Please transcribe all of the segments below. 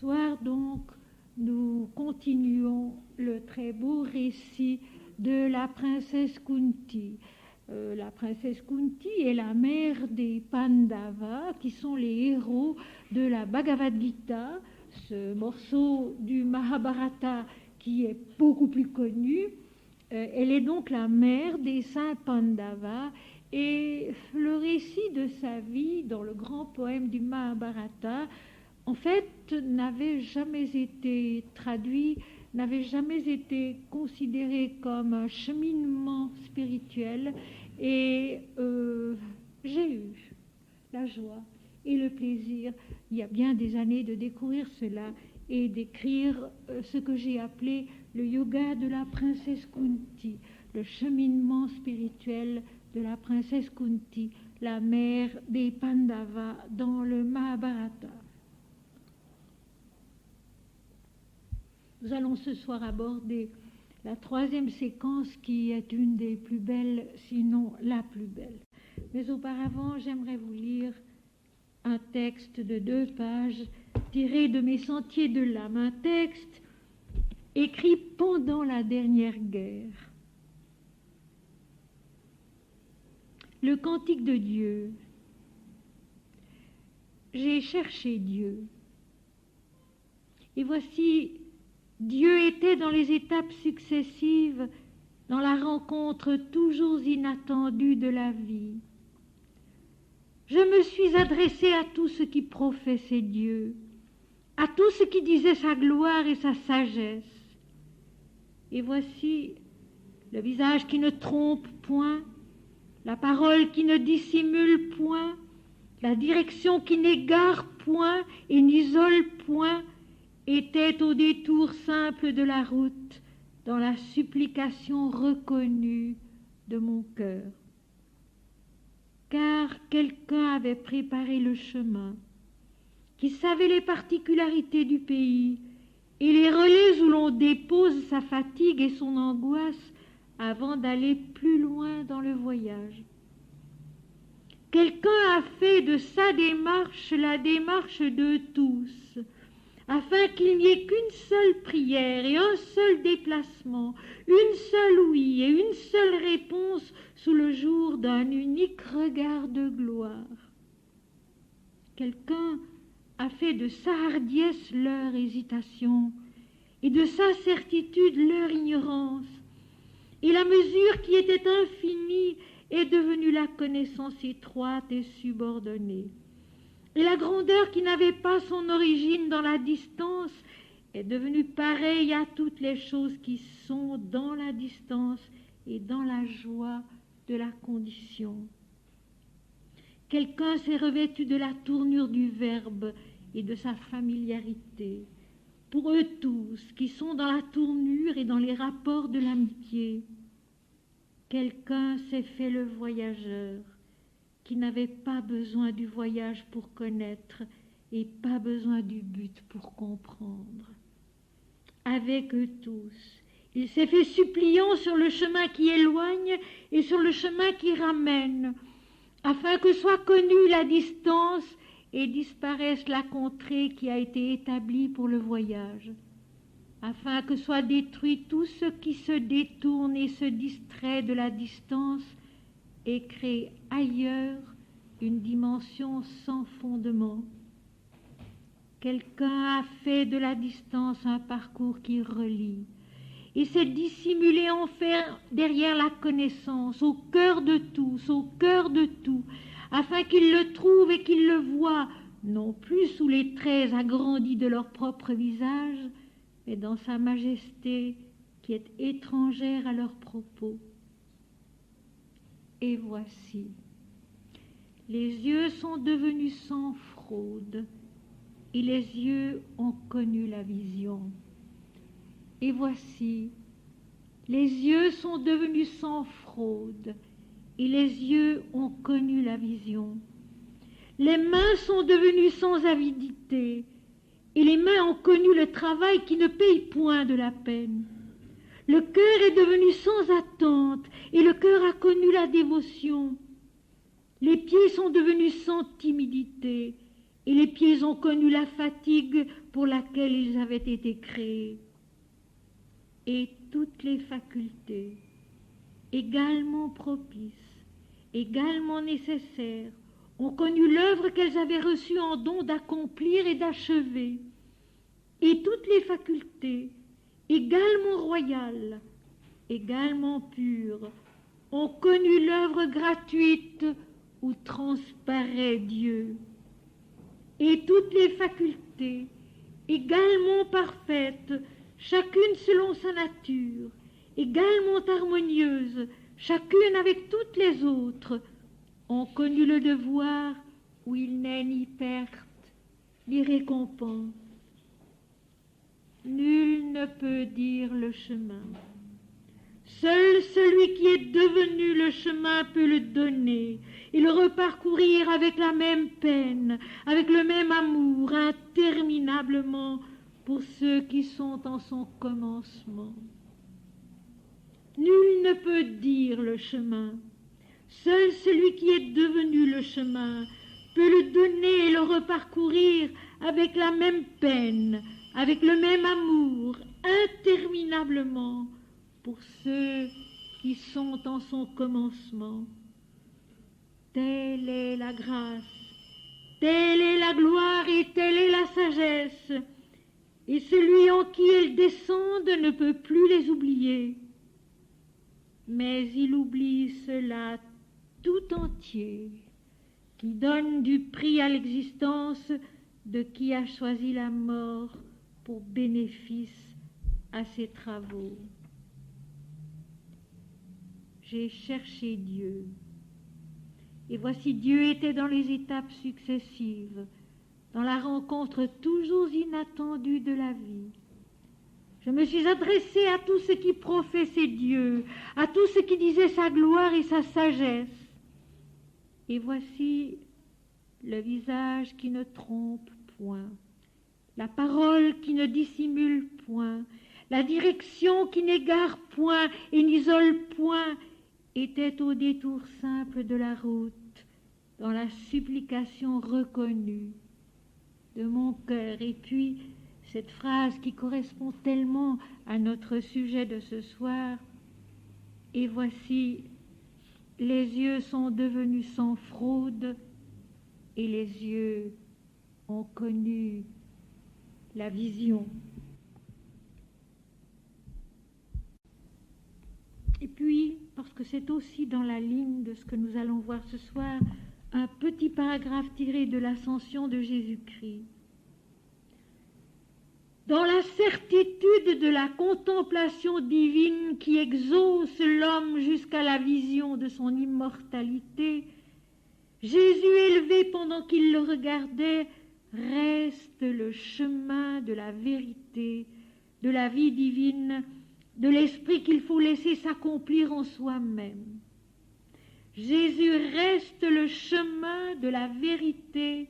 soir, donc, nous continuons le très beau récit de la princesse Kunti. La princesse Kunti est la mère des Pandavas, qui sont les héros de la Bhagavad Gita, ce morceau du Mahabharata qui est beaucoup plus connu. Elle est donc la mère des 5 Pandavas, et le récit de sa vie dans le grand poème du Mahabharata, en fait, n'avait jamais été traduit, n'avait jamais été considéré comme un cheminement spirituel, et j'ai eu la joie et le plaisir, il y a bien des années, de découvrir cela et d'écrire ce que j'ai appelé le yoga de la princesse Kunti, le cheminement spirituel de la princesse Kunti, la mère des Pandavas dans le Mahabharata. Nous allons ce soir aborder la 3e séquence qui est une des plus belles, sinon la plus belle. Mais auparavant, j'aimerais vous lire un texte de 2 pages tiré de mes Sentiers de l'âme, un texte écrit pendant la dernière guerre. Le cantique de Dieu. J'ai cherché Dieu. Et voici, Dieu était dans les étapes successives, dans la rencontre toujours inattendue de la vie. Je me suis adressée à tout ce qui professait Dieu, à tout ce qui disait sa gloire et sa sagesse. Et voici le visage qui ne trompe point, la parole qui ne dissimule point, la direction qui n'égare point et n'isole point, était au détour simple de la route, dans la supplication reconnue de mon cœur. Car quelqu'un avait préparé le chemin, qui savait les particularités du pays et les relais où l'on dépose sa fatigue et son angoisse avant d'aller plus loin dans le voyage. Quelqu'un a fait de sa démarche la démarche de tous, afin qu'il n'y ait qu'une seule prière et un seul déplacement, une seule oui et une seule réponse sous le jour d'un unique regard de gloire. Quelqu'un a fait de sa hardiesse leur hésitation et de sa certitude leur ignorance, et la mesure qui était infinie est devenue la connaissance étroite et subordonnée. Et la grandeur qui n'avait pas son origine dans la distance est devenue pareille à toutes les choses qui sont dans la distance et dans la joie de la condition. Quelqu'un s'est revêtu de la tournure du Verbe et de sa familiarité. Pour eux tous, qui sont dans la tournure et dans les rapports de l'amitié, quelqu'un s'est fait le voyageur, qui n'avait pas besoin du voyage pour connaître et pas besoin du but pour comprendre. Avec eux tous, il s'est fait suppliant sur le chemin qui éloigne et sur le chemin qui ramène, afin que soit connue la distance et disparaisse la contrée qui a été établie pour le voyage, afin que soit détruit tout ce qui se détourne et se distrait de la distance et crée ailleurs une dimension sans fondement. Quelqu'un a fait de la distance un parcours qui relie et s'est dissimulé en faire derrière la connaissance, au cœur de tous, afin qu'ils le trouvent et qu'ils le voient, non plus sous les traits agrandis de leur propre visage, mais dans sa majesté qui est étrangère à leurs propos. Et voici, les yeux sont devenus sans fraude, et les yeux ont connu la vision. Et voici, les yeux sont devenus sans fraude, et les yeux ont connu la vision. Les mains sont devenues sans avidité, et les mains ont connu le travail qui ne paye point de la peine. Le cœur est devenu sans attente, et le cœur a connu la dévotion. Les pieds sont devenus sans timidité, et les pieds ont connu la fatigue pour laquelle ils avaient été créés. Et toutes les facultés, également propices, également nécessaires, ont connu l'œuvre qu'elles avaient reçue en don d'accomplir et d'achever. Et toutes les facultés, également royales, également pures, ont connu l'œuvre gratuite où transparaît Dieu. Et toutes les facultés, également parfaites, chacune selon sa nature, également harmonieuse, chacune avec toutes les autres, ont connu le devoir où il n'est ni perte, ni récompense. Nul ne peut dire le chemin. Seul celui qui est devenu le chemin peut le donner et le reparcourir avec la même peine, avec le même amour, interminablement pour ceux qui sont en son commencement. Nul ne peut dire le chemin. Seul celui qui est devenu le chemin peut le donner et le reparcourir avec la même peine, avec le même amour, interminablement pour ceux qui sont en son commencement. Telle est la grâce, telle est la gloire et telle est la sagesse, et celui en qui elles descendent ne peut plus les oublier. Mais il oublie cela tout entier, qui donne du prix à l'existence de qui a choisi la mort pour bénéfice à ses travaux. J'ai cherché Dieu, et voici Dieu était dans les étapes successives, dans la rencontre toujours inattendue de la vie. Je me suis adressée à tout ce qui professait Dieu, à tout ce qui disait sa gloire et sa sagesse. Et voici le visage qui ne trompe point, la parole qui ne dissimule point, la direction qui n'égare point et n'isole point, était au détour simple de la route, dans la supplication reconnue de mon cœur. Et puis, cette phrase qui correspond tellement à notre sujet de ce soir, et voici, les yeux sont devenus sans fraude, et les yeux ont connu la vision. Et puis, parce que c'est aussi dans la ligne de ce que nous allons voir ce soir, un petit paragraphe tiré de l'Ascension de Jésus-Christ. Dans la certitude de la contemplation divine qui exauce l'homme jusqu'à la vision de son immortalité, Jésus élevé pendant qu'il le regardait, reste le chemin de la vérité, de la vie divine, de l'esprit qu'il faut laisser s'accomplir en soi-même. Jésus reste le chemin de la vérité,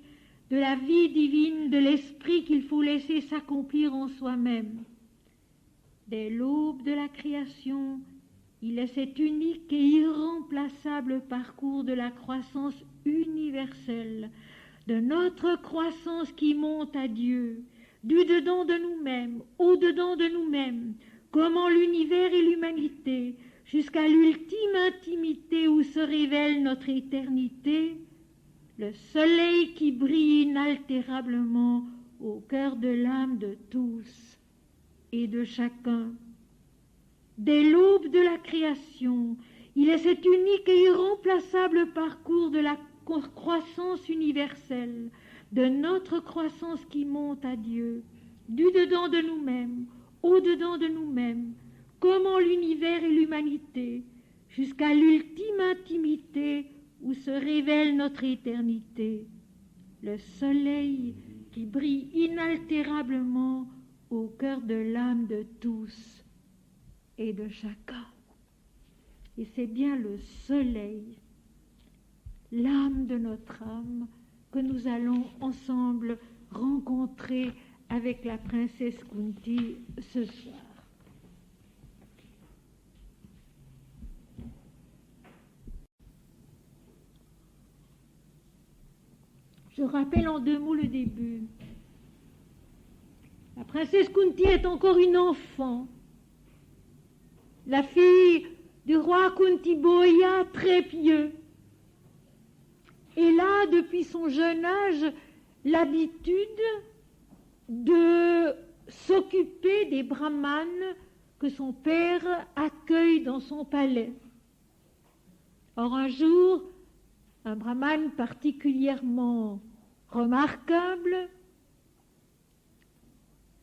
de la vie divine, de l'esprit qu'il faut laisser s'accomplir en soi-même. Dès l'aube de la création, il est cet unique et irremplaçable parcours de la croissance universelle, de notre croissance qui monte à Dieu, du dedans de nous-mêmes, au-dedans de nous-mêmes, comme en l'univers et l'humanité, jusqu'à l'ultime intimité où se révèle notre éternité, le soleil qui brille inaltérablement au cœur de l'âme de tous et de chacun. Dès l'aube de la création, il est cet unique et irremplaçable parcours de la croissance universelle, de notre croissance qui monte à Dieu, du dedans de nous-mêmes, au-dedans de nous-mêmes, comme en l'univers et l'humanité, jusqu'à l'ultime intimité où se révèle notre éternité, le soleil qui brille inaltérablement au cœur de l'âme de tous et de chacun. Et c'est bien le soleil, l'âme de notre âme, que nous allons ensemble rencontrer avec la princesse Kunti ce soir. Je rappelle en 2 mots le début. La princesse Kunti est encore une enfant, la fille du roi Kunti Boya, très pieux. Elle a, depuis son jeune âge, l'habitude de s'occuper des brahmanes que son père accueille dans son palais. Or, un jour, un brahmane particulièrement remarquable,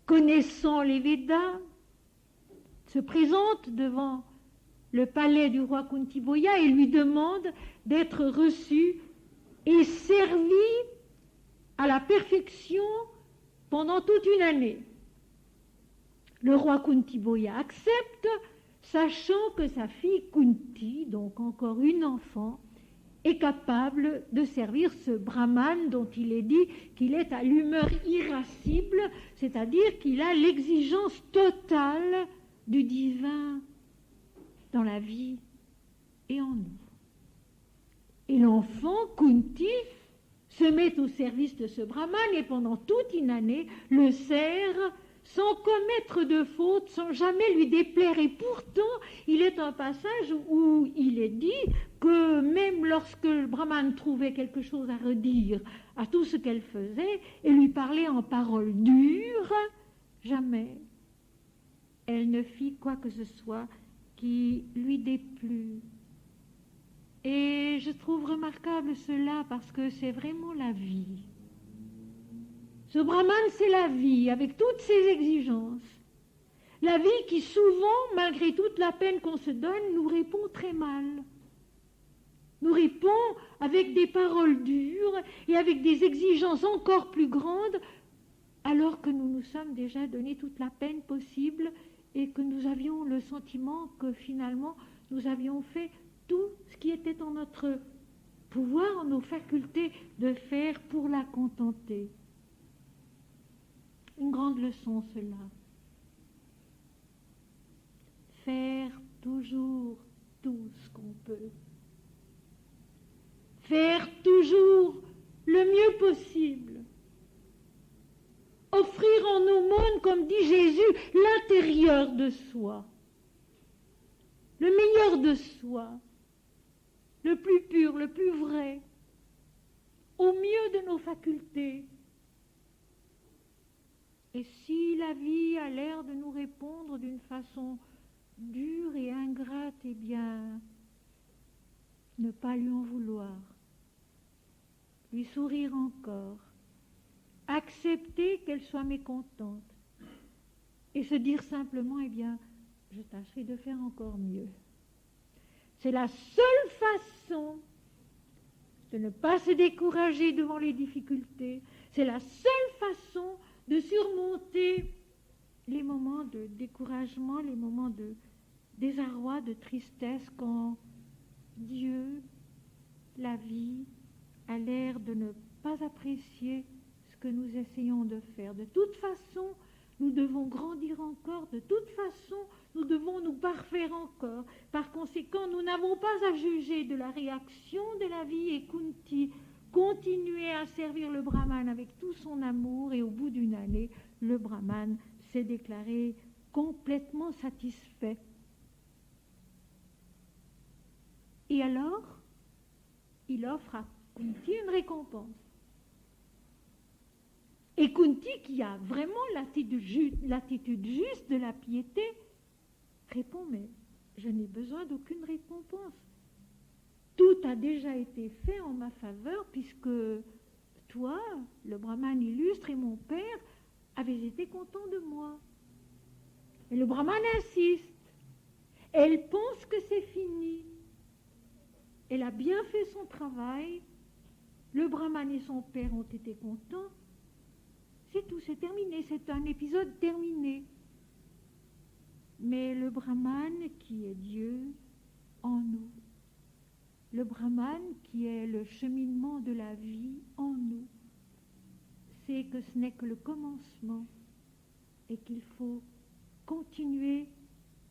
connaissant les Védas, se présente devant le palais du roi Kunti Boya et lui demande d'être reçu et servi à la perfection pendant toute une année. Le roi Kunti Boya accepte, sachant que sa fille Kunti, donc encore une enfant, est capable de servir ce brahmane dont il est dit qu'il est à l'humeur irascible, c'est-à-dire qu'il a l'exigence totale du divin dans la vie et en nous. Et l'enfant Kunti se met au service de ce brahmane et pendant toute une année le sert sans commettre de faute, sans jamais lui déplaire. Et pourtant, il est un passage où il est dit que même lorsque le brahmane trouvait quelque chose à redire à tout ce qu'elle faisait et lui parlait en paroles dures, jamais elle ne fit quoi que ce soit qui lui déplut. Et je trouve remarquable cela parce que c'est vraiment la vie. Ce brahmane, c'est la vie, avec toutes ses exigences. La vie qui souvent, malgré toute la peine qu'on se donne, nous répond très mal. Nous répond avec des paroles dures et avec des exigences encore plus grandes, alors que nous nous sommes déjà donné toute la peine possible et que nous avions le sentiment que finalement, nous avions fait tout ce qui était en notre pouvoir, en nos facultés de faire pour la contenter. Une grande leçon, cela. Faire toujours tout ce qu'on peut. Faire toujours le mieux possible. Offrir en aumône, comme dit Jésus, l'intérieur de soi. Le meilleur de soi. Le plus pur, le plus vrai. Au mieux de nos facultés. Et si la vie a l'air de nous répondre d'une façon dure et ingrate, eh bien, ne pas lui en vouloir, lui sourire encore, accepter qu'elle soit mécontente et se dire simplement, eh bien, je tâcherai de faire encore mieux. C'est la seule façon de ne pas se décourager devant les difficultés, c'est la seule façon de surmonter les moments de découragement, les moments de désarroi, de tristesse, quand Dieu, la vie, a l'air de ne pas apprécier ce que nous essayons de faire. De toute façon, nous devons grandir encore, de toute façon, nous devons nous parfaire encore. Par conséquent, nous n'avons pas à juger de la réaction de la vie et Kunti continuer à servir le brahman avec tout son amour et au bout d'une année, le brahman s'est déclaré complètement satisfait. Et alors, il offre à Kunti une récompense. Et Kunti, qui a vraiment l'attitude juste de la piété, répond, mais je n'ai besoin d'aucune récompense. Tout a déjà été fait en ma faveur puisque toi, le brahman illustre et mon père avaient été contents de moi. Et le brahman insiste. Elle pense que c'est fini. Elle a bien fait son travail. Le brahman et son père ont été contents. C'est tout, c'est terminé. C'est un épisode terminé. Mais le brahman qui est Dieu en nous, le brahman qui est le cheminement de la vie en nous, c'est que ce n'est que le commencement et qu'il faut continuer,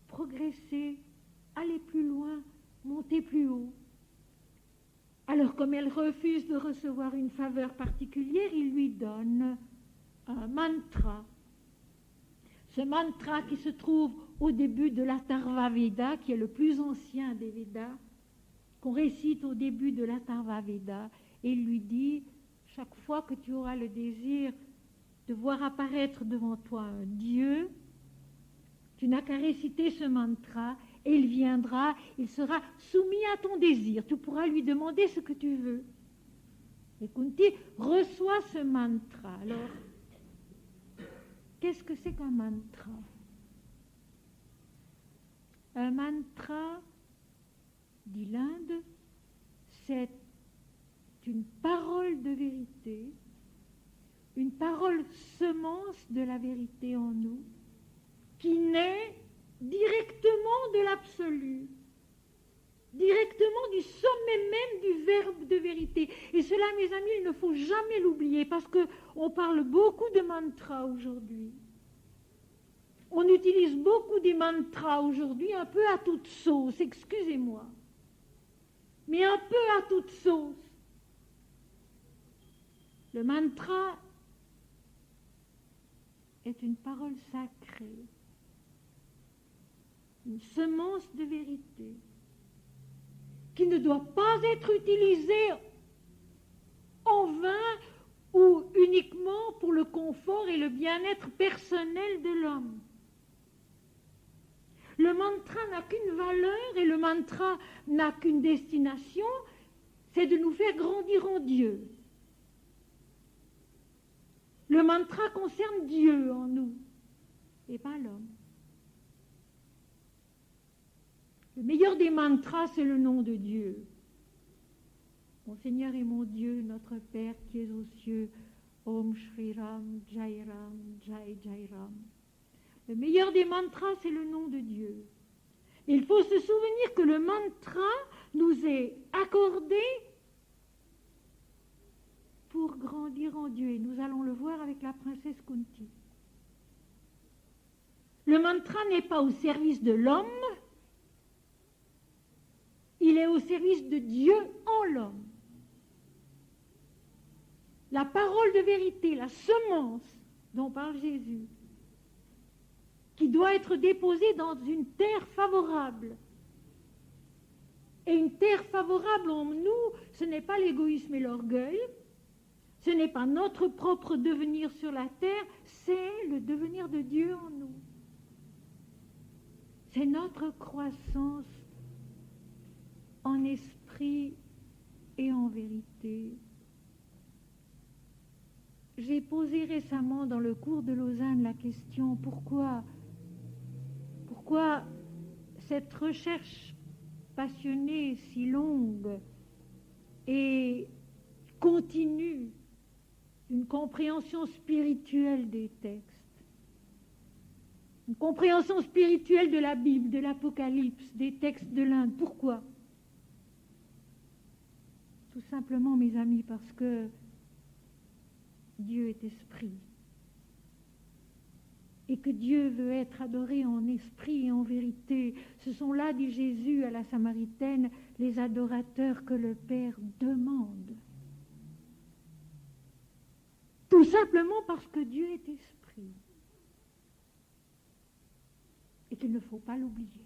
progresser, aller plus loin, monter plus haut. Alors, comme elle refuse de recevoir une faveur particulière, il lui donne un mantra. Ce mantra qui se trouve au début de l'Atharva Veda, qui est le plus ancien des Védas, qu'on récite au début de l'Atharva Veda, et il lui dit, chaque fois que tu auras le désir de voir apparaître devant toi un Dieu, tu n'as qu'à réciter ce mantra, et il viendra, il sera soumis à ton désir. Tu pourras lui demander ce que tu veux. Et Kunti reçoit ce mantra. Alors, qu'est-ce que c'est qu'un mantra? Un mantra, dit l'Inde, c'est une parole de vérité, une parole semence de la vérité en nous, qui naît directement de l'absolu, directement du sommet même du verbe de vérité. Et cela, mes amis, il ne faut jamais l'oublier, parce qu'on parle beaucoup de mantras aujourd'hui. On utilise beaucoup des mantras aujourd'hui, un peu à toute sauce, excusez-moi, mais un peu à toute sauce. Le mantra est une parole sacrée, une semence de vérité qui ne doit pas être utilisée en vain ou uniquement pour le confort et le bien-être personnel de l'homme. Le mantra n'a qu'une valeur et le mantra n'a qu'une destination, c'est de nous faire grandir en Dieu. Le mantra concerne Dieu en nous et pas l'homme. Le meilleur des mantras, c'est le nom de Dieu. Mon Seigneur et mon Dieu, notre Père qui es aux cieux, Om Shri Ram, Jai Ram, Jai Jai Ram. Le meilleur des mantras, c'est le nom de Dieu. Et il faut se souvenir que le mantra nous est accordé pour grandir en Dieu. Et nous allons le voir avec la princesse Kunti. Le mantra n'est pas au service de l'homme, il est au service de Dieu en l'homme. La parole de vérité, la semence dont parle Jésus, qui doit être déposée dans une terre favorable. Et une terre favorable en nous, ce n'est pas l'égoïsme et l'orgueil, ce n'est pas notre propre devenir sur la terre, c'est le devenir de Dieu en nous. C'est notre croissance en esprit et en vérité. J'ai posé récemment dans le cours de Lausanne la question pourquoi cette recherche passionnée, si longue et continue d'une compréhension spirituelle des textes, une compréhension spirituelle de la Bible, de l'Apocalypse, des textes de l'Inde. Pourquoi? Tout simplement, mes amis, parce que Dieu est esprit. Et que Dieu veut être adoré en esprit et en vérité. Ce sont là, dit Jésus à la Samaritaine, les adorateurs que le Père demande. Tout simplement parce que Dieu est esprit. Et qu'il ne faut pas l'oublier.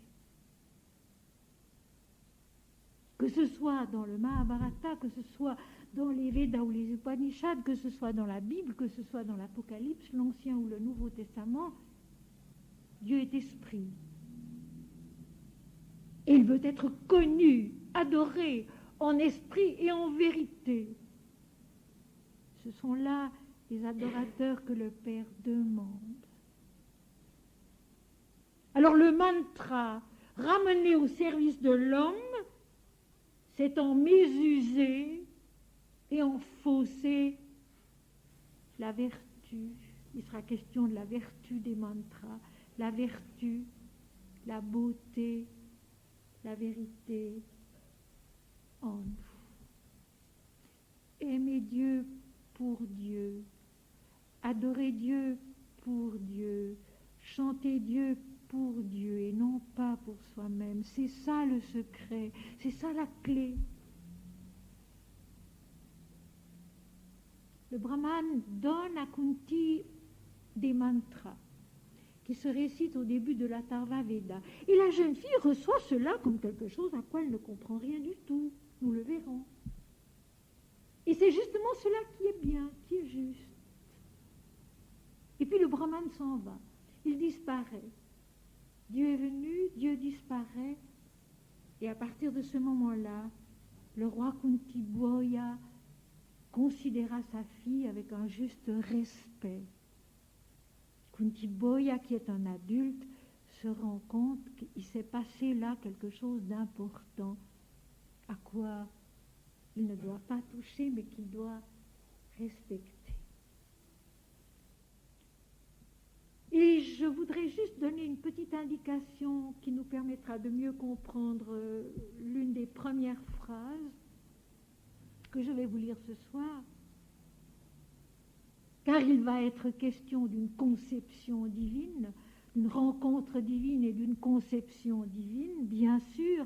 Que ce soit dans le Mahabharata, que ce soit dans les Védas ou les Upanishads, que ce soit dans la Bible, que ce soit dans l'Apocalypse, l'Ancien ou le Nouveau Testament, Dieu est esprit. Et il veut être connu, adoré en esprit et en vérité. Ce sont là les adorateurs que le Père demande. Alors le mantra ramené au service de l'homme, c'est en mésuser et en fausser la vertu. Il sera question de la vertu des mantras, la vertu, la beauté, la vérité en nous. Aimer Dieu pour Dieu, adorer Dieu pour Dieu, chanter Dieu pour Dieu et non pas pour soi-même. C'est ça le secret, c'est ça la clé. le brahman donne à Kunti des mantras qui se récitent au début de la Tarva Veda. Et la jeune fille reçoit cela comme quelque chose à quoi elle ne comprend rien du tout. Nous le verrons. Et c'est justement cela qui est bien, qui est juste. Et puis le brahman s'en va. Il disparaît. Dieu est venu, Dieu disparaît. Et à partir de ce moment-là, le roi Kunti Boya considéra sa fille avec un juste respect. Kunti Boya, qui est un adulte, se rend compte qu'il s'est passé là quelque chose d'important, à quoi il ne doit pas toucher, mais qu'il doit respecter. Et je voudrais juste donner une petite indication qui nous permettra de mieux comprendre l'une des premières phrases que je vais vous lire ce soir, car il va être question d'une conception divine, d'une rencontre divine et d'une conception divine. Bien sûr,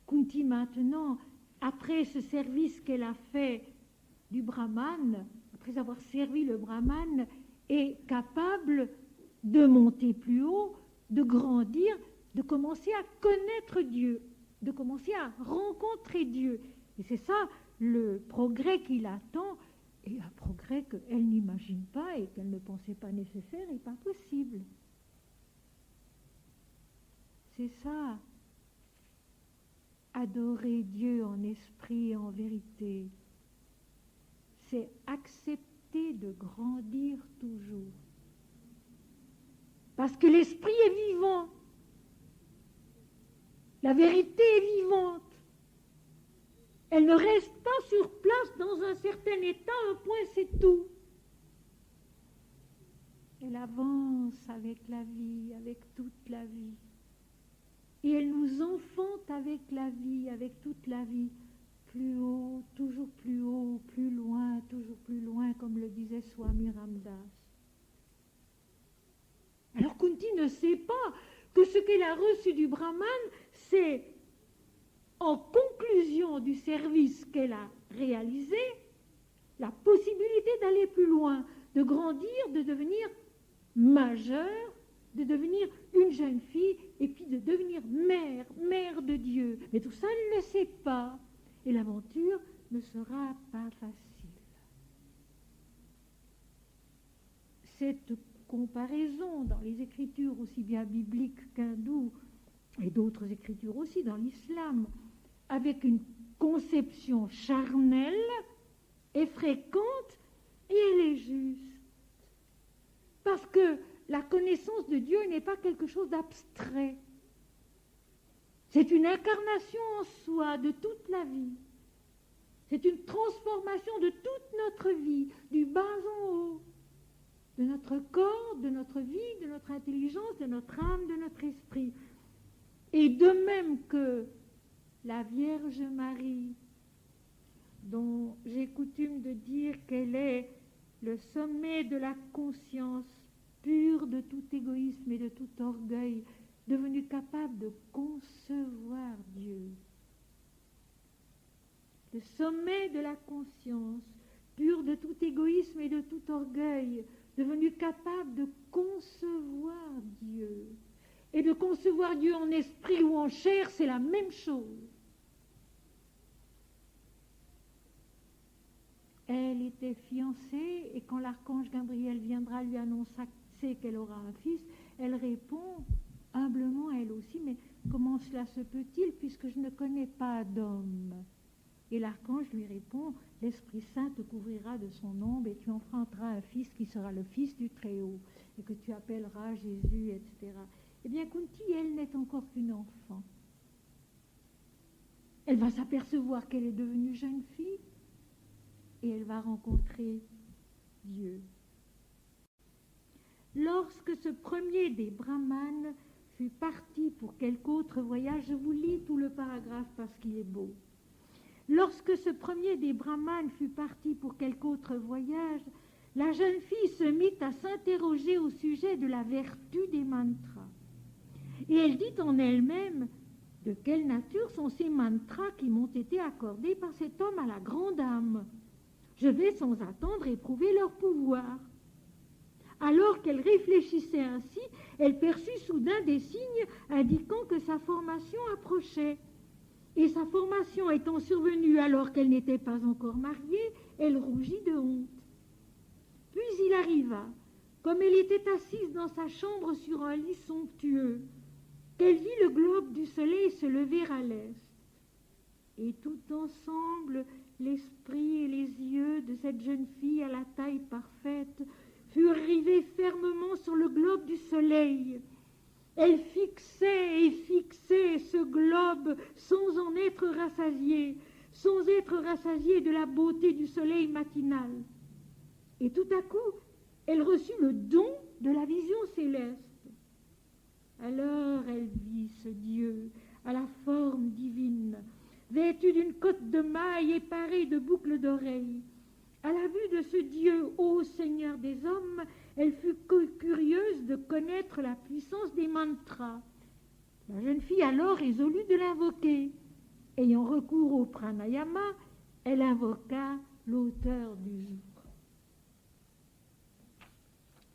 Kunti maintenant, après ce service qu'elle a fait du Brahman, après avoir servi le Brahman, est capable de monter plus haut, de grandir, de commencer à connaître Dieu, de commencer à rencontrer Dieu. Et c'est ça le progrès qui l'attend, et un progrès qu'elle n'imagine pas et qu'elle ne pensait pas nécessaire et pas possible. C'est ça, adorer Dieu en esprit et en vérité. C'est accepter de grandir toujours. Parce que l'esprit est vivant. La vérité est vivante. Elle ne reste pas sur place dans un certain état, un point c'est tout. Elle avance avec la vie, avec toute la vie. Et elle nous enfante avec la vie, avec toute la vie, plus haut, plus loin, comme le disait Swami Ramdas. Alors Kunti ne sait pas que ce qu'elle a reçu du Brahman, c'est en conclusion du service qu'elle a réalisé, la possibilité d'aller plus loin, de grandir, de devenir majeure, de devenir une jeune fille, et puis de devenir mère de Dieu. Mais tout ça, elle ne le sait pas. Et l'aventure ne sera pas facile. Cette comparaison dans les écritures aussi bien bibliques qu'hindoues, et d'autres écritures aussi dans l'islam, avec une conception charnelle est fréquente et elle est juste. Parce que la connaissance de Dieu n'est pas quelque chose d'abstrait. C'est une incarnation en soi de toute la vie. C'est une transformation de toute notre vie, du bas en haut, de notre corps, de notre vie, de notre intelligence, de notre âme, de notre esprit. Et de même que la Vierge Marie, dont j'ai coutume de dire qu'elle est le sommet de la conscience pure de tout égoïsme et de tout orgueil, devenue capable de concevoir Dieu. Le sommet de la conscience pure de tout égoïsme et de tout orgueil, devenue capable de concevoir Dieu. Et de concevoir Dieu en esprit ou en chair, c'est la même chose. Elle était fiancée et quand l'archange Gabriel viendra lui annoncer qu'elle aura un fils, elle répond humblement elle aussi, mais comment cela se peut-il puisque je ne connais pas d'homme? Et l'archange lui répond, l'Esprit Saint te couvrira de son ombre et tu enfanteras un fils qui sera le fils du Très-Haut et que tu appelleras Jésus, etc. Eh bien, Kunti, elle n'est encore qu'une enfant. Elle va s'apercevoir qu'elle est devenue jeune fille et elle va rencontrer Dieu. Lorsque ce premier des brahmanes fut parti pour quelque autre voyage, je vous lis tout le paragraphe parce qu'il est beau. Lorsque ce premier des brahmanes fut parti pour quelque autre voyage, la jeune fille se mit à s'interroger au sujet de la vertu des mantras. Et elle dit en elle-même, de quelle nature sont ces mantras qui m'ont été accordés par cet homme à la grande âme? Je vais sans attendre éprouver leur pouvoir. » Alors qu'elle réfléchissait ainsi, elle perçut soudain des signes indiquant que sa formation approchait. Et sa formation étant survenue alors qu'elle n'était pas encore mariée, elle rougit de honte. Puis il arriva, comme elle était assise dans sa chambre sur un lit somptueux, qu'elle vit le globe du soleil se lever à l'est. Et tout ensemble, l'esprit et les yeux de cette jeune fille à la taille parfaite furent rivés fermement sur le globe du soleil. Elle fixait et fixait ce globe sans en être rassasiée, sans être rassasiée de la beauté du soleil matinal. Et tout à coup, elle reçut le don de la vision céleste. Alors elle vit ce Dieu à la forme divine, vêtu d'une cotte de mailles et paré de boucles d'oreilles. À la vue de ce Dieu, ô Seigneur des hommes, elle fut curieuse de connaître la puissance des mantras. La jeune fille alors résolut de l'invoquer. Ayant recours au pranayama, elle invoqua l'auteur du jour.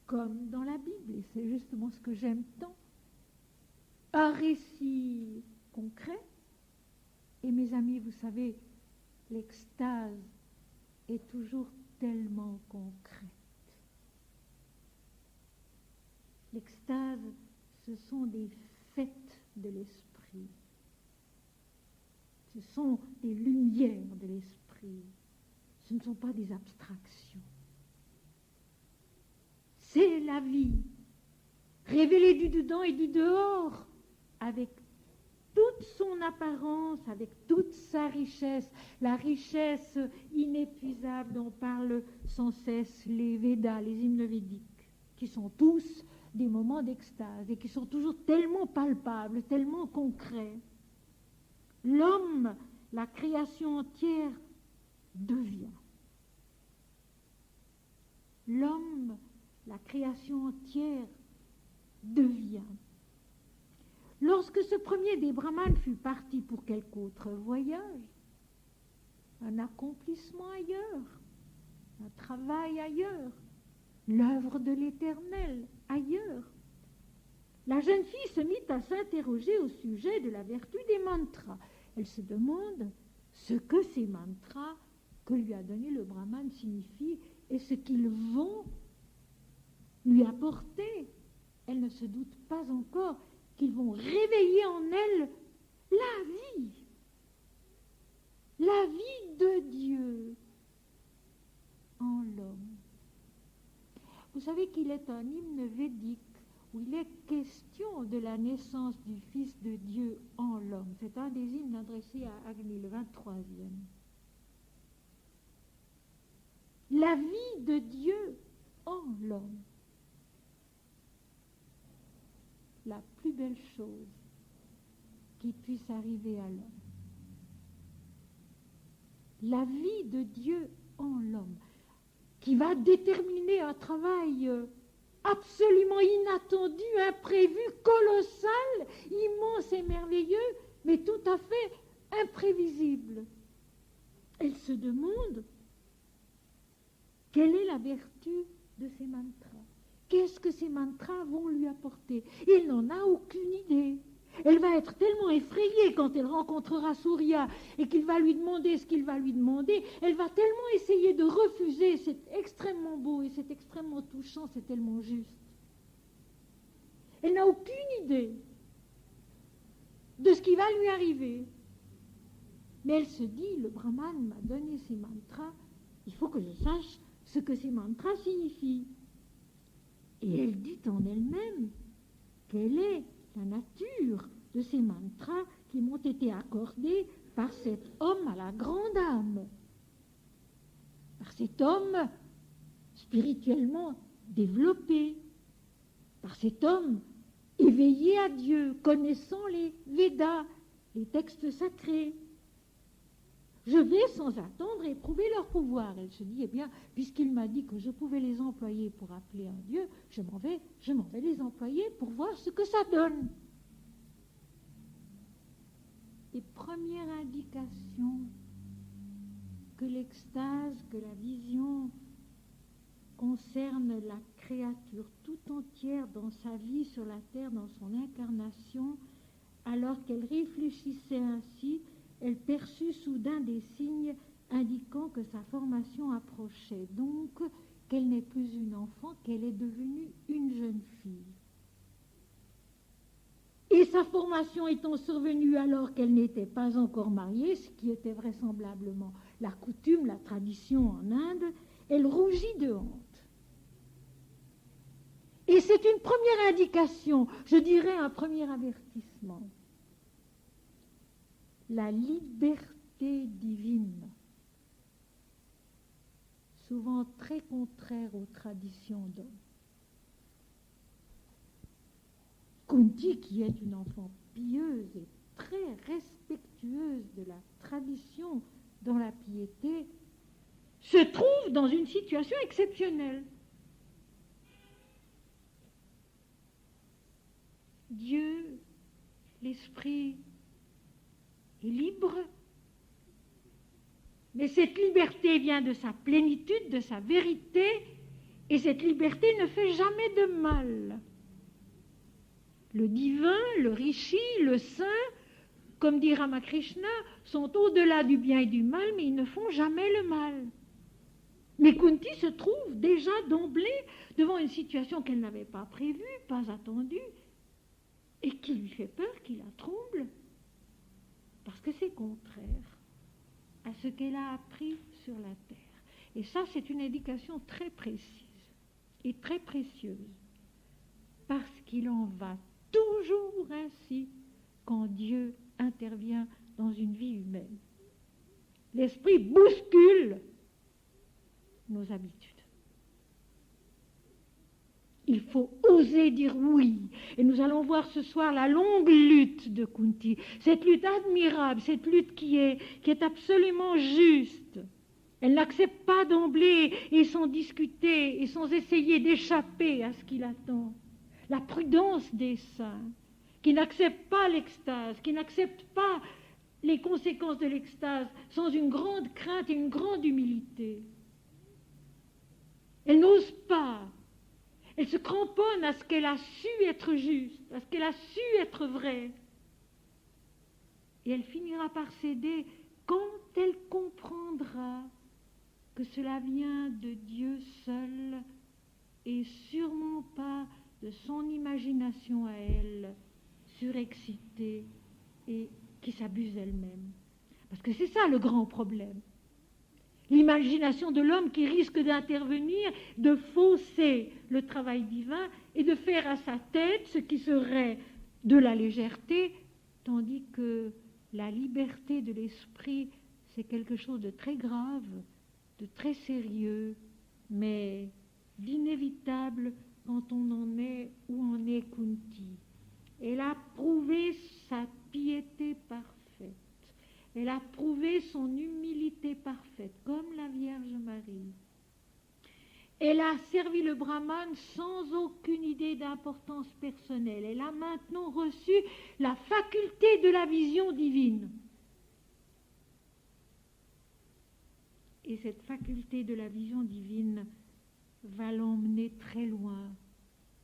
Comme dans la Bible, et c'est justement ce que j'aime tant, un récit concret. Et mes amis, vous savez, l'extase est toujours tellement concrète. L'extase, ce sont des fêtes de l'esprit. Ce sont des lumières de l'esprit. Ce ne sont pas des abstractions. C'est la vie, révélée du dedans et du dehors, avec toute son apparence, avec toute sa richesse, la richesse inépuisable dont parlent sans cesse les Védas, les hymnes védiques, qui sont tous des moments d'extase et qui sont toujours tellement palpables, tellement concrets. L'homme, la création entière, devient. L'homme, la création entière, devient. Lorsque ce premier des brahmanes fut parti pour quelque autre voyage, un accomplissement ailleurs, un travail ailleurs, l'œuvre de l'Éternel ailleurs, la jeune fille se mit à s'interroger au sujet de la vertu des mantras. Elle se demande ce que ces mantras que lui a donné le brahmane signifient et ce qu'ils vont lui apporter. Elle ne se doute pas encore qu'ils vont réveiller en elle la vie de Dieu en l'homme. Vous savez qu'il est un hymne védique où il est question de la naissance du Fils de Dieu en l'homme. C'est un des hymnes adressés à Agni, le 23e. La vie de Dieu en l'homme. La plus belle chose qui puisse arriver à l'homme. La vie de Dieu en l'homme, qui va déterminer un travail absolument inattendu, imprévu, colossal, immense et merveilleux, mais tout à fait imprévisible. Elle se demande quelle est la vertu de ces mantras. Qu'est-ce que ces mantras vont lui apporter? Elle n'en a aucune idée. Elle va être tellement effrayée quand elle rencontrera Surya et qu'il va lui demander ce qu'il va lui demander. Elle va tellement essayer de refuser. C'est extrêmement beau et c'est extrêmement touchant, c'est tellement juste. Elle n'a aucune idée de ce qui va lui arriver. Mais elle se dit, le brahman m'a donné ces mantras, il faut que je sache ce que ces mantras signifient. Et elle dit en elle-même quelle est la nature de ces mantras qui m'ont été accordés par cet homme à la grande âme, par cet homme spirituellement développé, par cet homme éveillé à Dieu, connaissant les Védas, les textes sacrés. Je vais sans attendre éprouver leur pouvoir. Elle se dit, eh bien, puisqu'il m'a dit que je pouvais les employer pour appeler un Dieu, je m'en vais les employer pour voir ce que ça donne. Les premières indications que que l'extase, que la vision concerne la créature tout entière dans sa vie sur la terre, dans son incarnation, alors qu'elle réfléchissait ainsi, elle perçut soudain des signes indiquant que sa formation approchait, donc qu'elle n'est plus une enfant, qu'elle est devenue une jeune fille. Et sa formation étant survenue alors qu'elle n'était pas encore mariée, ce qui était vraisemblablement la coutume, la tradition en Inde, elle rougit de honte. Et c'est une première indication, je dirais un premier avertissement. La liberté divine, souvent très contraire aux traditions d'hommes. Kunti, qui est une enfant pieuse et très respectueuse de la tradition dans la piété, se trouve dans une situation exceptionnelle. Dieu, l'esprit, est libre, mais cette liberté vient de sa plénitude, de sa vérité, et cette liberté ne fait jamais de mal. Le divin, le rishi, le saint, comme dit Ramakrishna, sont au-delà du bien et du mal, mais ils ne font jamais le mal. Mais Kunti se trouve déjà d'emblée devant une situation qu'elle n'avait pas prévue, pas attendue, et qui lui fait peur, qui la trouble, parce que c'est contraire à ce qu'elle a appris sur la terre. Et ça, c'est une indication très précise et très précieuse, parce qu'il en va toujours ainsi quand Dieu intervient dans une vie humaine. L'esprit bouscule nos habitudes. Il faut oser dire oui. Et nous allons voir ce soir la longue lutte de Kunti, cette lutte admirable, cette lutte qui est absolument juste. Elle n'accepte pas d'emblée et sans discuter et sans essayer d'échapper à ce qui l'attend. La prudence des saints, qui n'acceptent pas l'extase, qui n'acceptent pas les conséquences de l'extase sans une grande crainte et une grande humilité. Elle n'ose pas. Elle se cramponne à ce qu'elle a su être juste, à ce qu'elle a su être vraie. Et elle finira par céder quand elle comprendra que cela vient de Dieu seul et sûrement pas de son imagination à elle, surexcitée et qui s'abuse elle-même. Parce que c'est ça le grand problème. L'imagination de l'homme qui risque d'intervenir, de fausser le travail divin et de faire à sa tête ce qui serait de la légèreté, tandis que la liberté de l'esprit, c'est quelque chose de très grave, de très sérieux, mais d'inévitable quand on en est où en est Kunti. Elle a prouvé sa piété parfaite. Elle a prouvé son humilité parfaite, comme la Vierge Marie. Elle a servi le Brahman sans aucune idée d'importance personnelle. Elle a maintenant reçu la faculté de la vision divine. Et cette faculté de la vision divine va l'emmener très loin,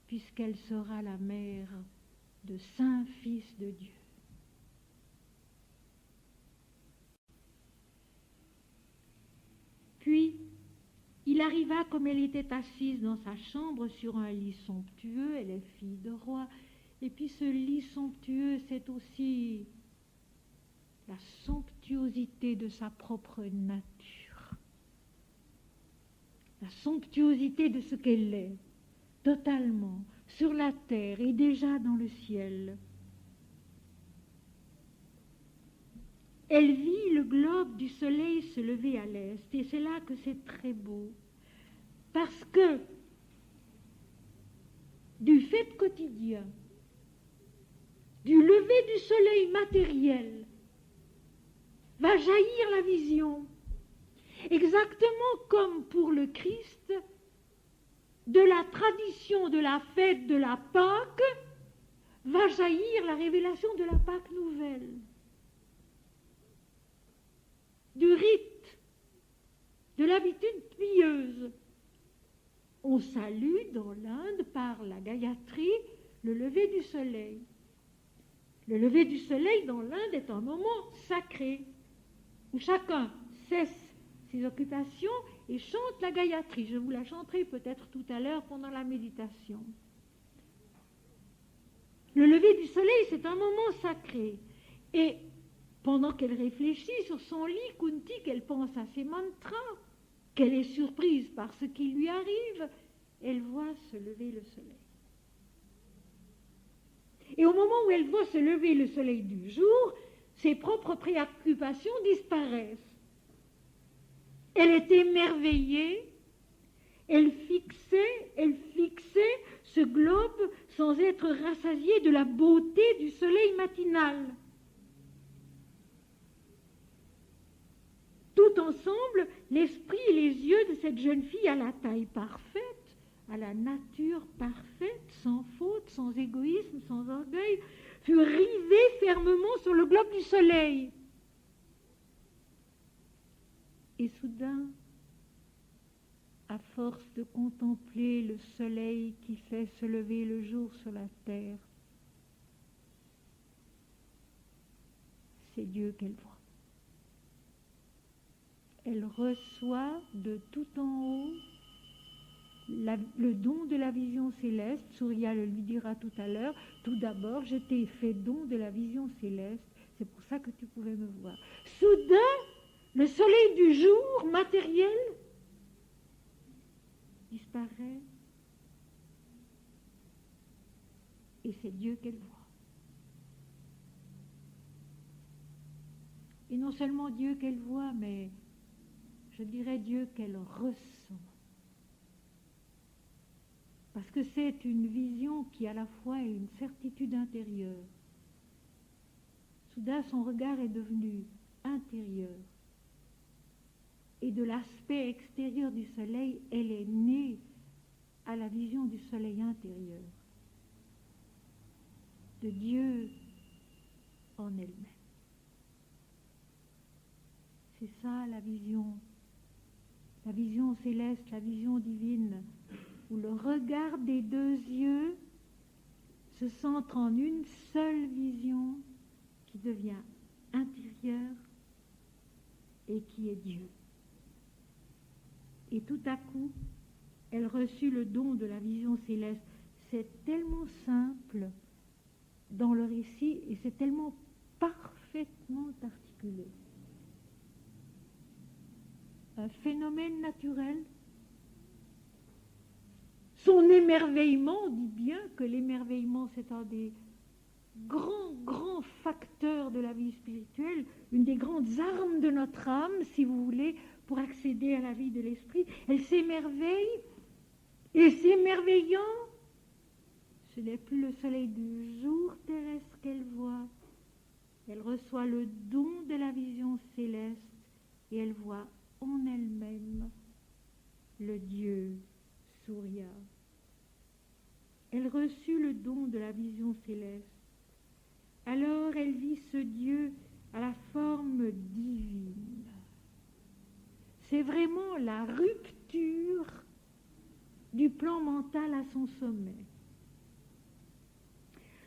puisqu'elle sera la mère de Saint Fils de Dieu. Puis, il arriva, comme elle était assise dans sa chambre sur un lit somptueux, elle est fille de roi, et puis ce lit somptueux, c'est aussi la somptuosité de sa propre nature, la somptuosité de ce qu'elle est, totalement, sur la terre et déjà dans le ciel. Elle vit le globe du soleil se lever à l'est, et c'est là que c'est très beau, parce que du fait quotidien, du lever du soleil matériel, va jaillir la vision, exactement comme pour le Christ, de la tradition de la fête de la Pâque, va jaillir la révélation de la Pâque nouvelle. Du rite de l'habitude pieuse. On salue dans l'Inde par la Gayatri le lever du soleil. Le lever du soleil dans l'Inde est un moment sacré où chacun cesse ses occupations et chante la Gayatri. Je vous la chanterai peut-être tout à l'heure pendant la méditation. Le lever du soleil, c'est un moment sacré. Et pendant qu'elle réfléchit sur son lit, Kunti, qu'elle pense à ses mantras, qu'elle est surprise par ce qui lui arrive, elle voit se lever le soleil. Et au moment où elle voit se lever le soleil du jour, ses propres préoccupations disparaissent. Elle est émerveillée, elle fixait ce globe sans être rassasiée de la beauté du soleil matinal. Tout ensemble, l'esprit et les yeux de cette jeune fille à la taille parfaite, à la nature parfaite, sans faute, sans égoïsme, sans orgueil, furent rivés fermement sur le globe du soleil. Et soudain, à force de contempler le soleil qui fait se lever le jour sur la terre, c'est Dieu qu'elle voit. Elle reçoit de tout en haut le don de la vision céleste. Surya le lui dira tout à l'heure. Tout d'abord, je t'ai fait don de la vision céleste. C'est pour ça que tu pouvais me voir. Soudain, le soleil du jour matériel disparaît. Et c'est Dieu qu'elle voit. Et non seulement Dieu qu'elle voit, mais je dirais Dieu qu'elle ressent. Parce que c'est une vision qui à la fois est une certitude intérieure. Soudain, son regard est devenu intérieur. Et de l'aspect extérieur du soleil, elle est née à la vision du soleil intérieur, de Dieu en elle-même. C'est ça la vision céleste, la vision divine, où le regard des deux yeux se centre en une seule vision qui devient intérieure et qui est Dieu. Et tout à coup, elle reçut le don de la vision céleste. C'est tellement simple dans le récit et c'est tellement parfaitement articulé. Un phénomène naturel. Son émerveillement, on dit bien que l'émerveillement c'est un des grands facteurs de la vie spirituelle, une des grandes armes de notre âme, si vous voulez, pour accéder à la vie de l'esprit. Elle s'émerveille, et s'émerveillant, ce n'est plus le soleil du jour terrestre qu'elle voit. Elle reçoit le don de la vision céleste, et elle voit en elle-même le Dieu Surya. Elle reçut le don de la vision céleste. Alors elle vit ce Dieu à la forme divine. C'est vraiment la rupture du plan mental à son sommet.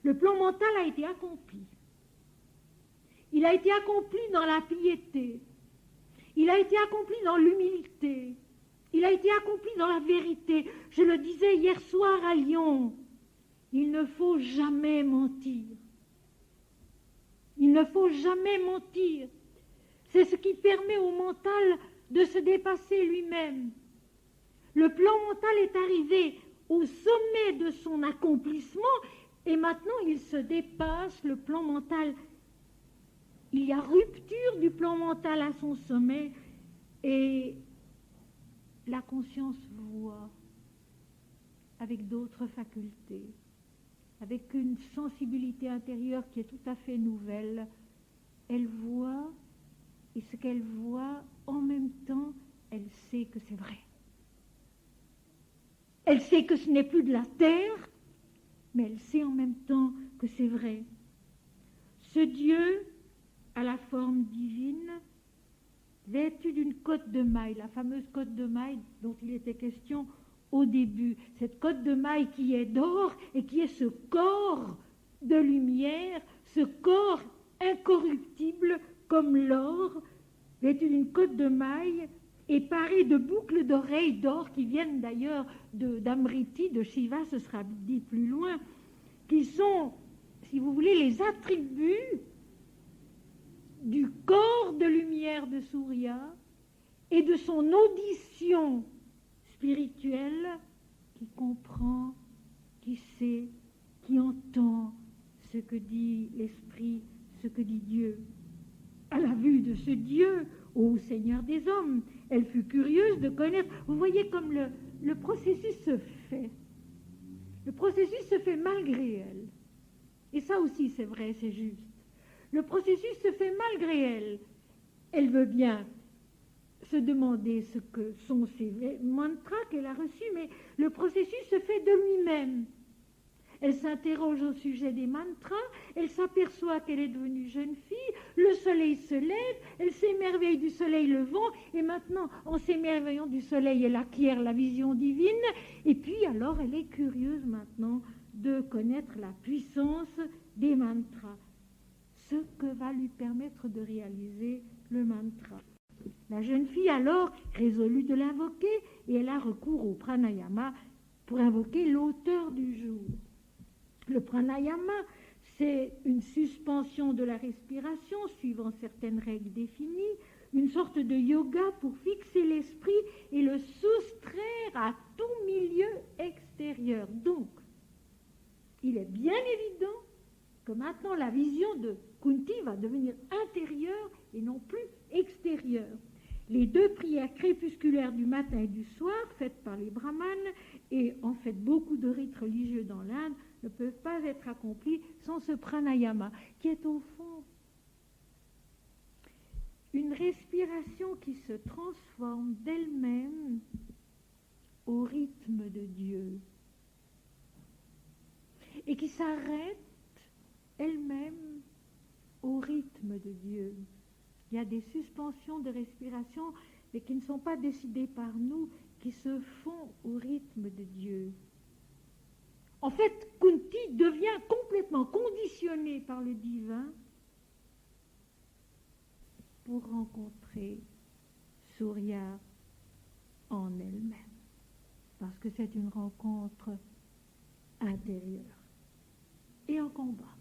Le plan mental a été accompli. Il a été accompli dans la piété. Il a été accompli dans l'humilité. Il a été accompli dans la vérité. Je le disais hier soir à Lyon, il ne faut jamais mentir. Il ne faut jamais mentir. C'est ce qui permet au mental de se dépasser lui-même. Le plan mental est arrivé au sommet de son accomplissement et maintenant il se dépasse, le plan mental. Il y a rupture du plan mental à son sommet et la conscience voit avec d'autres facultés, avec une sensibilité intérieure qui est tout à fait nouvelle. Elle voit, et ce qu'elle voit, en même temps, elle sait que c'est vrai. Elle sait que ce n'est plus de la terre, mais elle sait en même temps que c'est vrai. Ce Dieu, à la forme divine, vêtu d'une cotte de maille, la fameuse cotte de maille dont il était question au début, cette cotte de maille qui est d'or et qui est ce corps de lumière, ce corps incorruptible comme l'or, vêtu d'une cotte de maille et paré de boucles d'oreilles d'or qui viennent d'ailleurs d'Amriti, de Shiva, ce sera dit plus loin, qui sont, si vous voulez, les attributs du corps de lumière de Surya et de son audition spirituelle qui comprend, qui sait, qui entend ce que dit l'Esprit, ce que dit Dieu. À la vue de ce Dieu, ô Seigneur des hommes, elle fut curieuse de connaître. Vous voyez comme le processus se fait. Le processus se fait malgré elle. Et ça aussi, c'est vrai, c'est juste. Le processus se fait malgré elle. Elle veut bien se demander ce que sont ces mantras qu'elle a reçus, mais le processus se fait de lui-même. Elle s'interroge au sujet des mantras, elle s'aperçoit qu'elle est devenue jeune fille, le soleil se lève, elle s'émerveille du soleil levant, et maintenant, en s'émerveillant du soleil, elle acquiert la vision divine, et puis alors elle est curieuse maintenant de connaître la puissance des mantras, ce que va lui permettre de réaliser le mantra. La jeune fille alors résolut de l'invoquer, et elle a recours au pranayama pour invoquer l'auteur du jour. Le pranayama, c'est une suspension de la respiration suivant certaines règles définies, une sorte de yoga pour fixer l'esprit et le soustraire à tout milieu extérieur. Donc, il est bien évident que maintenant la vision de Kunti va devenir intérieure et non plus extérieure. Les deux prières crépusculaires du matin et du soir, faites par les brahmanes, et en fait beaucoup de rites religieux dans l'Inde, ne peuvent pas être accomplis sans ce pranayama, qui est au fond une respiration qui se transforme d'elle-même au rythme de Dieu et qui s'arrête elle-même au rythme de Dieu. Il y a des suspensions de respiration, mais qui ne sont pas décidées par nous, qui se font au rythme de Dieu. En fait, Kunti devient complètement conditionnée par le divin pour rencontrer Surya en elle-même, parce que c'est une rencontre intérieure et en combat.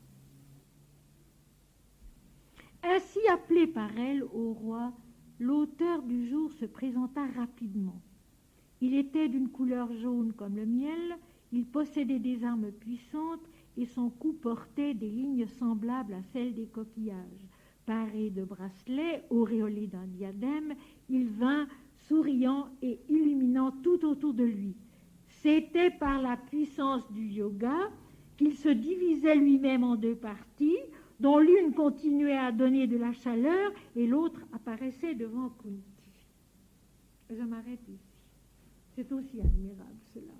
Ainsi appelé par elle au roi, l'auteur du jour se présenta rapidement. Il était d'une couleur jaune comme le miel, il possédait des armes puissantes et son cou portait des lignes semblables à celles des coquillages. Paré de bracelets, auréolé d'un diadème, il vint souriant et illuminant tout autour de lui. C'était par la puissance du yoga qu'il se divisait lui-même en deux parties, dont l'une continuait à donner de la chaleur et l'autre apparaissait devant Kunti. Je m'arrête ici. C'est aussi admirable cela.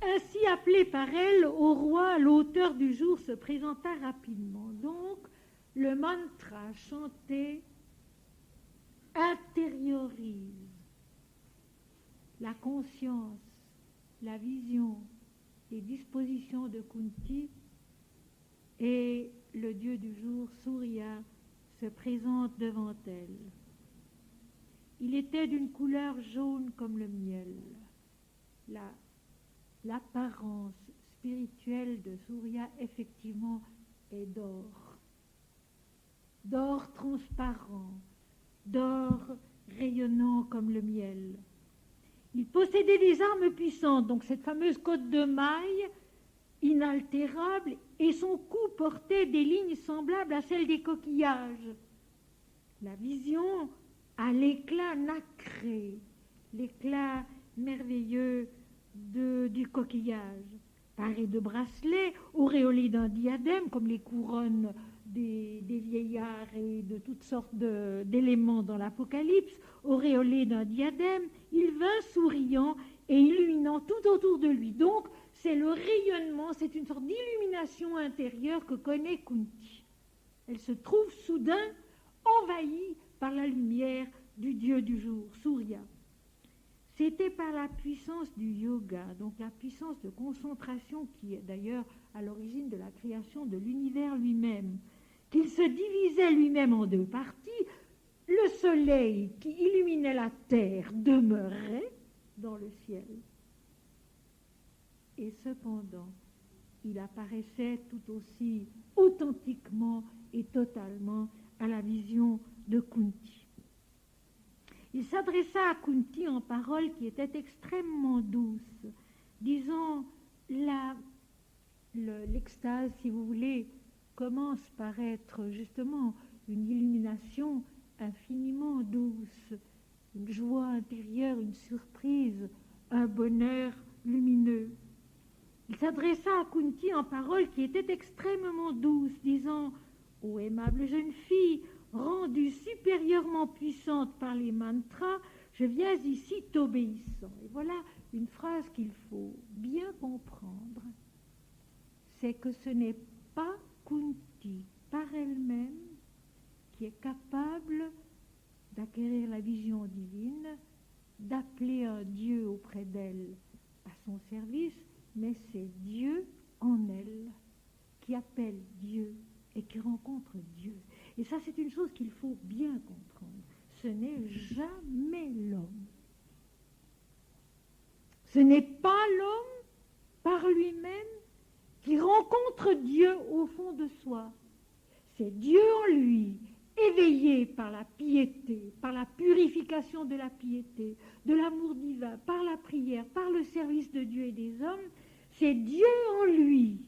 Ainsi appelé par elle, au roi, l'auteur du jour se présenta rapidement. Donc, le mantra chanté intériorise la conscience, la vision, les dispositions de Kunti, et le dieu du jour, Surya, se présente devant elle. Il était d'une couleur jaune comme le miel. L'apparence spirituelle de Surya, effectivement, est d'or. D'or transparent, d'or rayonnant comme le miel. Il possédait des armes puissantes, donc cette fameuse cotte de maille, inaltérable, et son cou portait des lignes semblables à celles des coquillages. La vision a l'éclat nacré, l'éclat merveilleux du coquillage, paré de bracelets, auréolé d'un diadème, comme les couronnes des vieillards et de toutes sortes d'éléments dans l'Apocalypse, auréolé d'un diadème, il vint souriant et illuminant tout autour de lui. Donc, c'est le rayonnement, c'est une sorte d'illumination intérieure que connaît Kunti. Elle se trouve soudain envahi par la lumière du dieu du jour, Surya. C'était par la puissance du yoga, donc la puissance de concentration qui est d'ailleurs à l'origine de la création de l'univers lui-même, qu'il se divisait lui-même en deux parties. Le soleil qui illuminait la terre demeurait dans le ciel. Et cependant, il apparaissait tout aussi authentiquement et totalement à la vision de Kunti. Il s'adressa à Kunti en paroles qui étaient extrêmement douces, disant l'extase, si vous voulez, commence par être justement une illumination infiniment douce, une joie intérieure, une surprise, un bonheur lumineux. Il s'adressa à Kunti en paroles qui étaient extrêmement douces, disant « Ô aimable jeune fille, rendue supérieurement puissante par les mantras, je viens ici t'obéissant. » Et voilà une phrase qu'il faut bien comprendre. C'est que ce n'est pas Kunti par elle-même qui est capable d'acquérir la vision divine, d'appeler un Dieu auprès d'elle à son service, mais c'est Dieu en elle qui appelle Dieu et qui rencontre Dieu. Et ça, c'est une chose qu'il faut bien comprendre. Ce n'est jamais l'homme. Ce n'est pas l'homme par lui-même qui rencontre Dieu au fond de soi. C'est Dieu en lui, éveillé par la piété, par la purification de la piété, de l'amour divin, par la prière, par le service de Dieu et des hommes. C'est Dieu en lui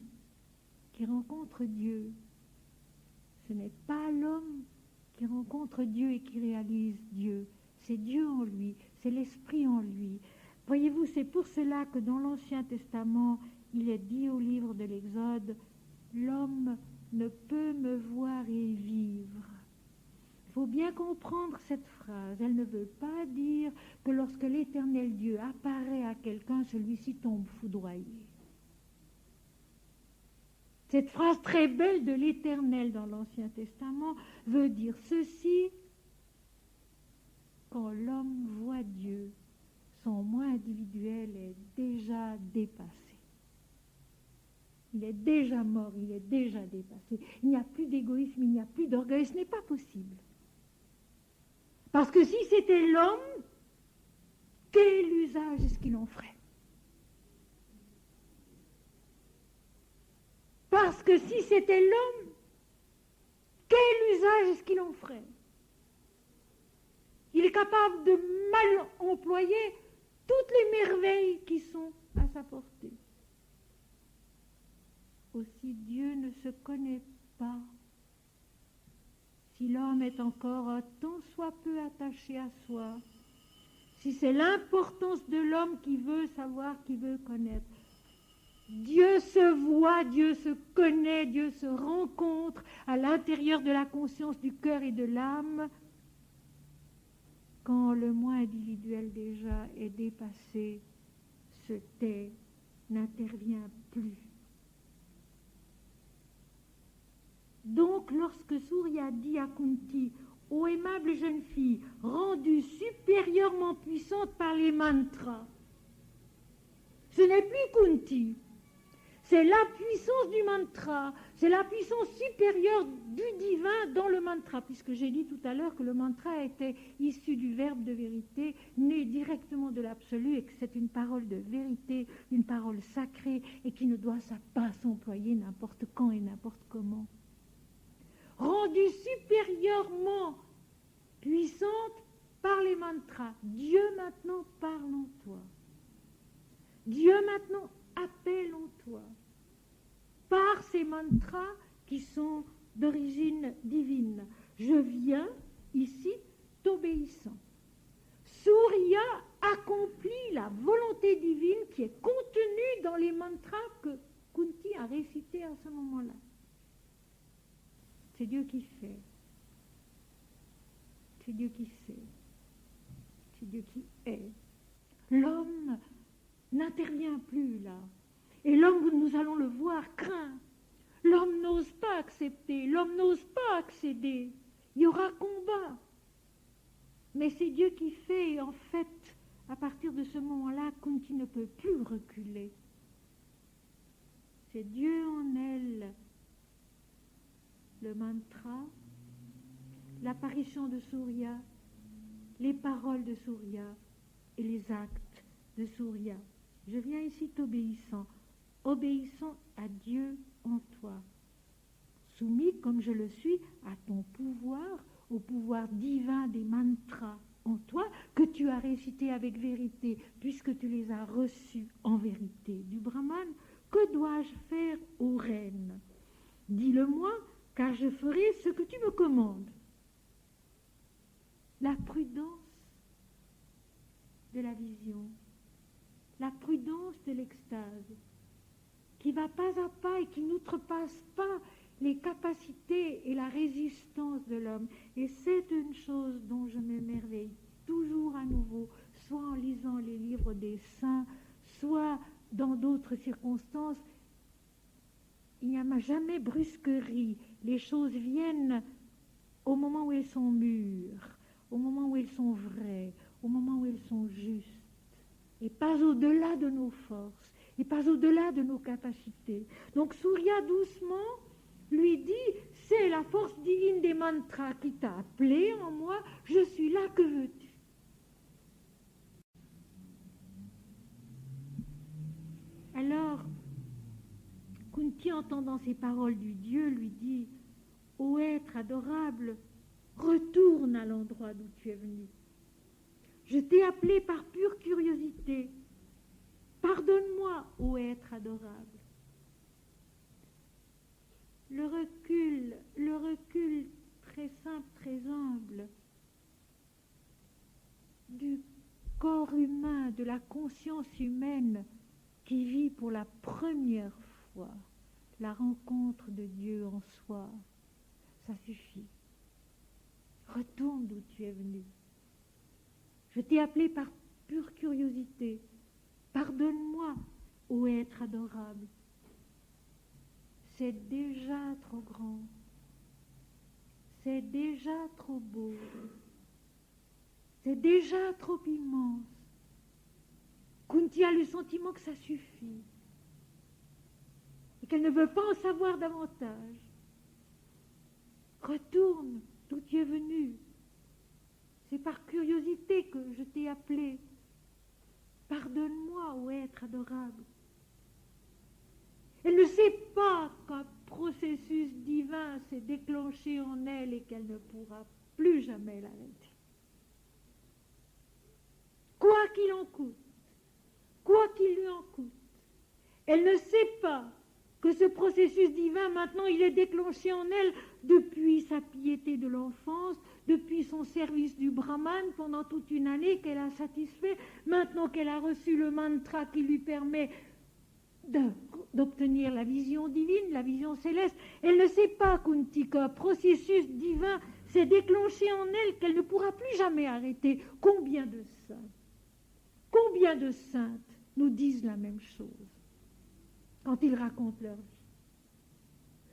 qui rencontre Dieu. Ce n'est pas l'homme qui rencontre Dieu et qui réalise Dieu. C'est Dieu en lui, c'est l'Esprit en lui. Voyez-vous, c'est pour cela que dans l'Ancien Testament, il est dit au livre de l'Exode, « L'homme ne peut me voir et vivre ». Il faut bien comprendre cette phrase. Elle ne veut pas dire que lorsque l'Éternel Dieu apparaît à quelqu'un, celui-ci tombe foudroyé. Cette phrase très belle de l'Éternel dans l'Ancien Testament veut dire ceci: quand l'homme voit Dieu, son moi individuel est déjà dépassé. Il est déjà mort, il est déjà dépassé. Il n'y a plus d'égoïsme, il n'y a plus d'orgueil, ce n'est pas possible. Parce que si c'était l'homme, quel usage est-ce qu'il en ferait? Parce que si c'était l'homme, quel usage est-ce qu'il en ferait? Il est capable de mal employer toutes les merveilles qui sont à sa portée. Aussi Dieu ne se connaît pas. Si l'homme est encore un tant soit peu attaché à soi, si c'est l'importance de l'homme qui veut savoir, qui veut connaître, Dieu se voit, Dieu se connaît, Dieu se rencontre à l'intérieur de la conscience du cœur et de l'âme quand le moi individuel déjà est dépassé, se tait, n'intervient plus. Donc, lorsque Surya dit à Kunti, « Ô aimable jeune fille, rendue supérieurement puissante par les mantras », ce n'est plus Kunti, c'est la puissance du mantra, c'est la puissance supérieure du divin dans le mantra, puisque j'ai dit tout à l'heure que le mantra était issu du verbe de vérité, né directement de l'absolu, et que c'est une parole de vérité, une parole sacrée, et qui ne doit pas s'employer n'importe quand et n'importe comment. Rendue supérieurement puissante par les mantras. Dieu maintenant parle en toi. Dieu maintenant appelle en toi. Par ces mantras qui sont d'origine divine. Je viens ici t'obéissant. Surya accomplit la volonté divine qui est contenue dans les mantras que Kunti a récités à ce moment-là. C'est Dieu qui fait. C'est Dieu qui sait. C'est Dieu qui est. L'homme n'intervient plus là. Et l'homme, nous allons le voir, craint. L'homme n'ose pas accepter. L'homme n'ose pas accéder. Il y aura combat. Mais c'est Dieu qui fait, et en fait, à partir de ce moment-là, Kunti ne peut plus reculer. C'est Dieu en elle, le mantra, l'apparition de Surya, les paroles de Surya et les actes de Surya. Je viens ici t'obéissant, obéissant à Dieu en toi, soumis comme je le suis à ton pouvoir, au pouvoir divin des mantras en toi, que tu as récités avec vérité, puisque tu les as reçus en vérité du Brahman. Que dois-je faire, ô reine? Dis-le-moi, car je ferai ce que tu me commandes. La prudence de la vision, la prudence de l'extase, qui va pas à pas et qui n'outrepasse pas les capacités et la résistance de l'homme. Et c'est une chose dont je m'émerveille toujours à nouveau, soit en lisant les livres des saints, soit dans d'autres circonstances. Il n'y a jamais brusquerie. Les choses viennent au moment où elles sont mûres, au moment où elles sont vraies, au moment où elles sont justes, et pas au-delà de nos forces, et pas au-delà de nos capacités. Donc Surya doucement lui dit, c'est la force divine des mantras qui t'a appelé en moi, je suis là, que veux-tu? Alors, Kunti, entendant ces paroles du Dieu, lui dit, ô être adorable, retourne à l'endroit d'où tu es venu. Je t'ai appelé par pure curiosité. Pardonne-moi, ô être adorable. Le recul très simple, très humble du corps humain, de la conscience humaine qui vit pour la première fois la rencontre de Dieu en soi, ça suffit. Retourne d'où tu es venu. Je t'ai appelé par pure curiosité. Pardonne-moi, ô être adorable. C'est déjà trop grand. C'est déjà trop beau. C'est déjà trop immense. Kunti a le sentiment que ça suffit et qu'elle ne veut pas en savoir davantage. Retourne d'où tu es venu. C'est par curiosité que je t'ai appelé. Pardonne-moi, ô être adorable. Elle ne sait pas qu'un processus divin s'est déclenché en elle et qu'elle ne pourra plus jamais l'arrêter. Quoi qu'il en coûte, quoi qu'il lui en coûte, elle ne sait pas que ce processus divin, maintenant, il est déclenché en elle depuis sa piété de l'enfance, depuis son service du Brahman pendant toute une année qu'elle a satisfait, maintenant qu'elle a reçu le mantra qui lui permet d'obtenir la vision divine, la vision céleste. Elle ne sait pas, Kunti, qu'un processus divin s'est déclenché en elle qu'elle ne pourra plus jamais arrêter. Combien de saintes nous disent la même chose quand ils racontent leur vie.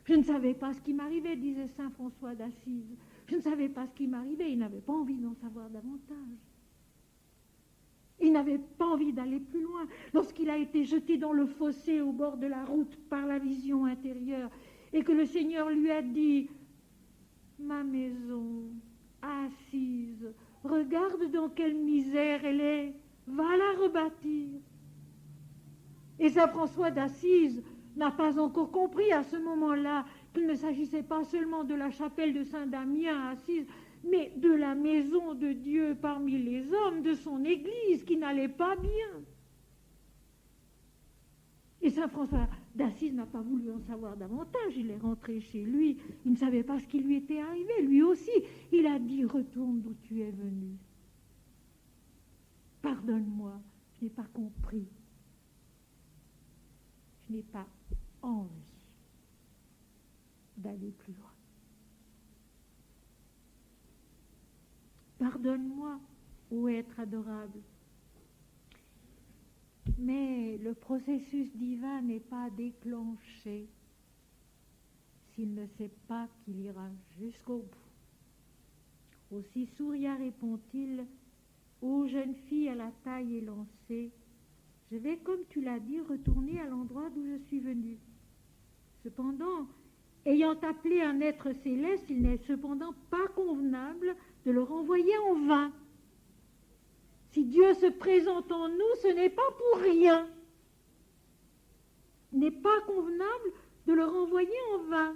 Je ne savais pas ce qui m'arrivait, disait saint François d'Assise. Je ne savais pas ce qui m'arrivait, il n'avait pas envie d'en savoir davantage. Il n'avait pas envie d'aller plus loin. Lorsqu'il a été jeté dans le fossé au bord de la route par la vision intérieure et que le Seigneur lui a dit « Ma maison, assise, regarde dans quelle misère elle est, va la rebâtir. » Et saint François d'Assise n'a pas encore compris à ce moment-là qu'il ne s'agissait pas seulement de la chapelle de Saint-Damien à Assise, mais de la maison de Dieu parmi les hommes, de son Église qui n'allait pas bien. Et saint François d'Assise n'a pas voulu en savoir davantage, il est rentré chez lui, il ne savait pas ce qui lui était arrivé, lui aussi, il a dit « Retourne d'où tu es venu. Pardonne-moi, je n'ai pas compris. Je n'ai pas envie d'aller plus loin. Pardonne-moi, ô être adorable. » Mais le processus divin n'est pas déclenché s'il ne sait pas qu'il ira jusqu'au bout. Aussi Surya répond-il, ô jeune fille à la taille élancée, je vais, comme tu l'as dit, retourner à l'endroit d'où je suis venue. Cependant, ayant appelé un être céleste, il n'est cependant pas convenable de le renvoyer en vain. Si Dieu se présente en nous, ce n'est pas pour rien. Il n'est pas convenable de le renvoyer en vain.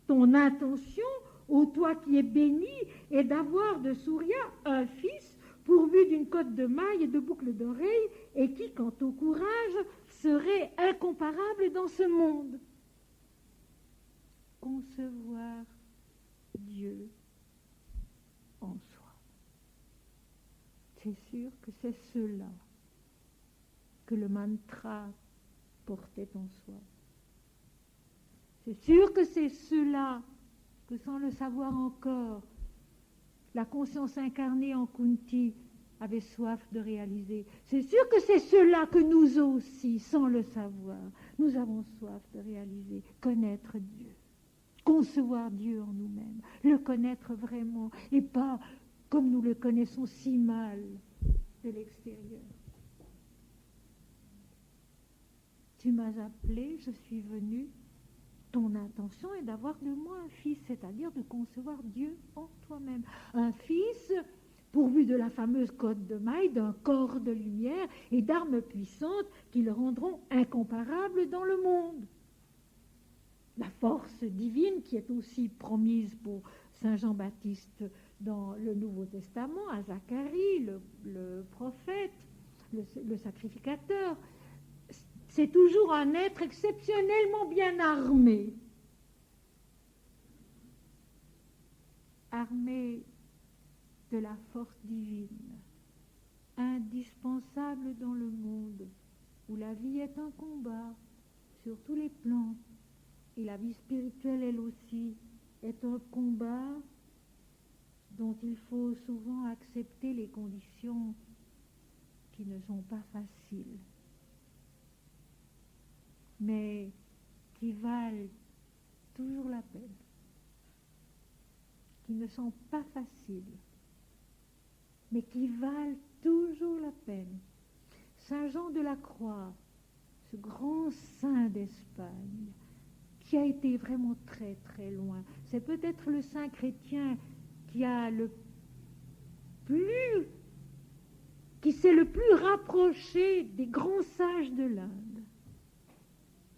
Ton intention, ô toi qui es béni, est d'avoir de Surya un fils pourvu d'une cotte de mailles et de boucles d'oreilles, et qui, quant au courage, serait incomparable dans ce monde. Concevoir Dieu en soi. C'est sûr que c'est cela que le mantra portait en soi. C'est sûr que c'est cela que, sans le savoir encore, la conscience incarnée en Kunti avait soif de réaliser. C'est sûr que c'est cela que nous aussi, sans le savoir, nous avons soif de réaliser, connaître Dieu, concevoir Dieu en nous-mêmes, le connaître vraiment, et pas comme nous le connaissons si mal de l'extérieur. Tu m'as appelé, je suis venue. Ton intention est d'avoir de moi un fils, c'est-à-dire de concevoir Dieu en toi-même. Un fils pourvu de la fameuse cotte de mailles, d'un corps de lumière et d'armes puissantes qui le rendront incomparable dans le monde. La force divine qui est aussi promise pour Saint Jean-Baptiste dans le Nouveau Testament, à Zacharie, le prophète, le sacrificateur, c'est toujours un être exceptionnellement bien armé. Armé de la force divine, indispensable dans le monde où la vie est un combat sur tous les plans, et la vie spirituelle, elle aussi, est un combat dont il faut souvent accepter les conditions qui ne sont pas faciles, mais qui valent toujours la peine, qui ne sont pas faciles, mais qui valent toujours la peine. Saint Jean de la Croix, ce grand saint d'Espagne, qui a été vraiment très très loin, c'est peut-être le saint chrétien qui s'est le plus rapproché des grands sages de l'Inde.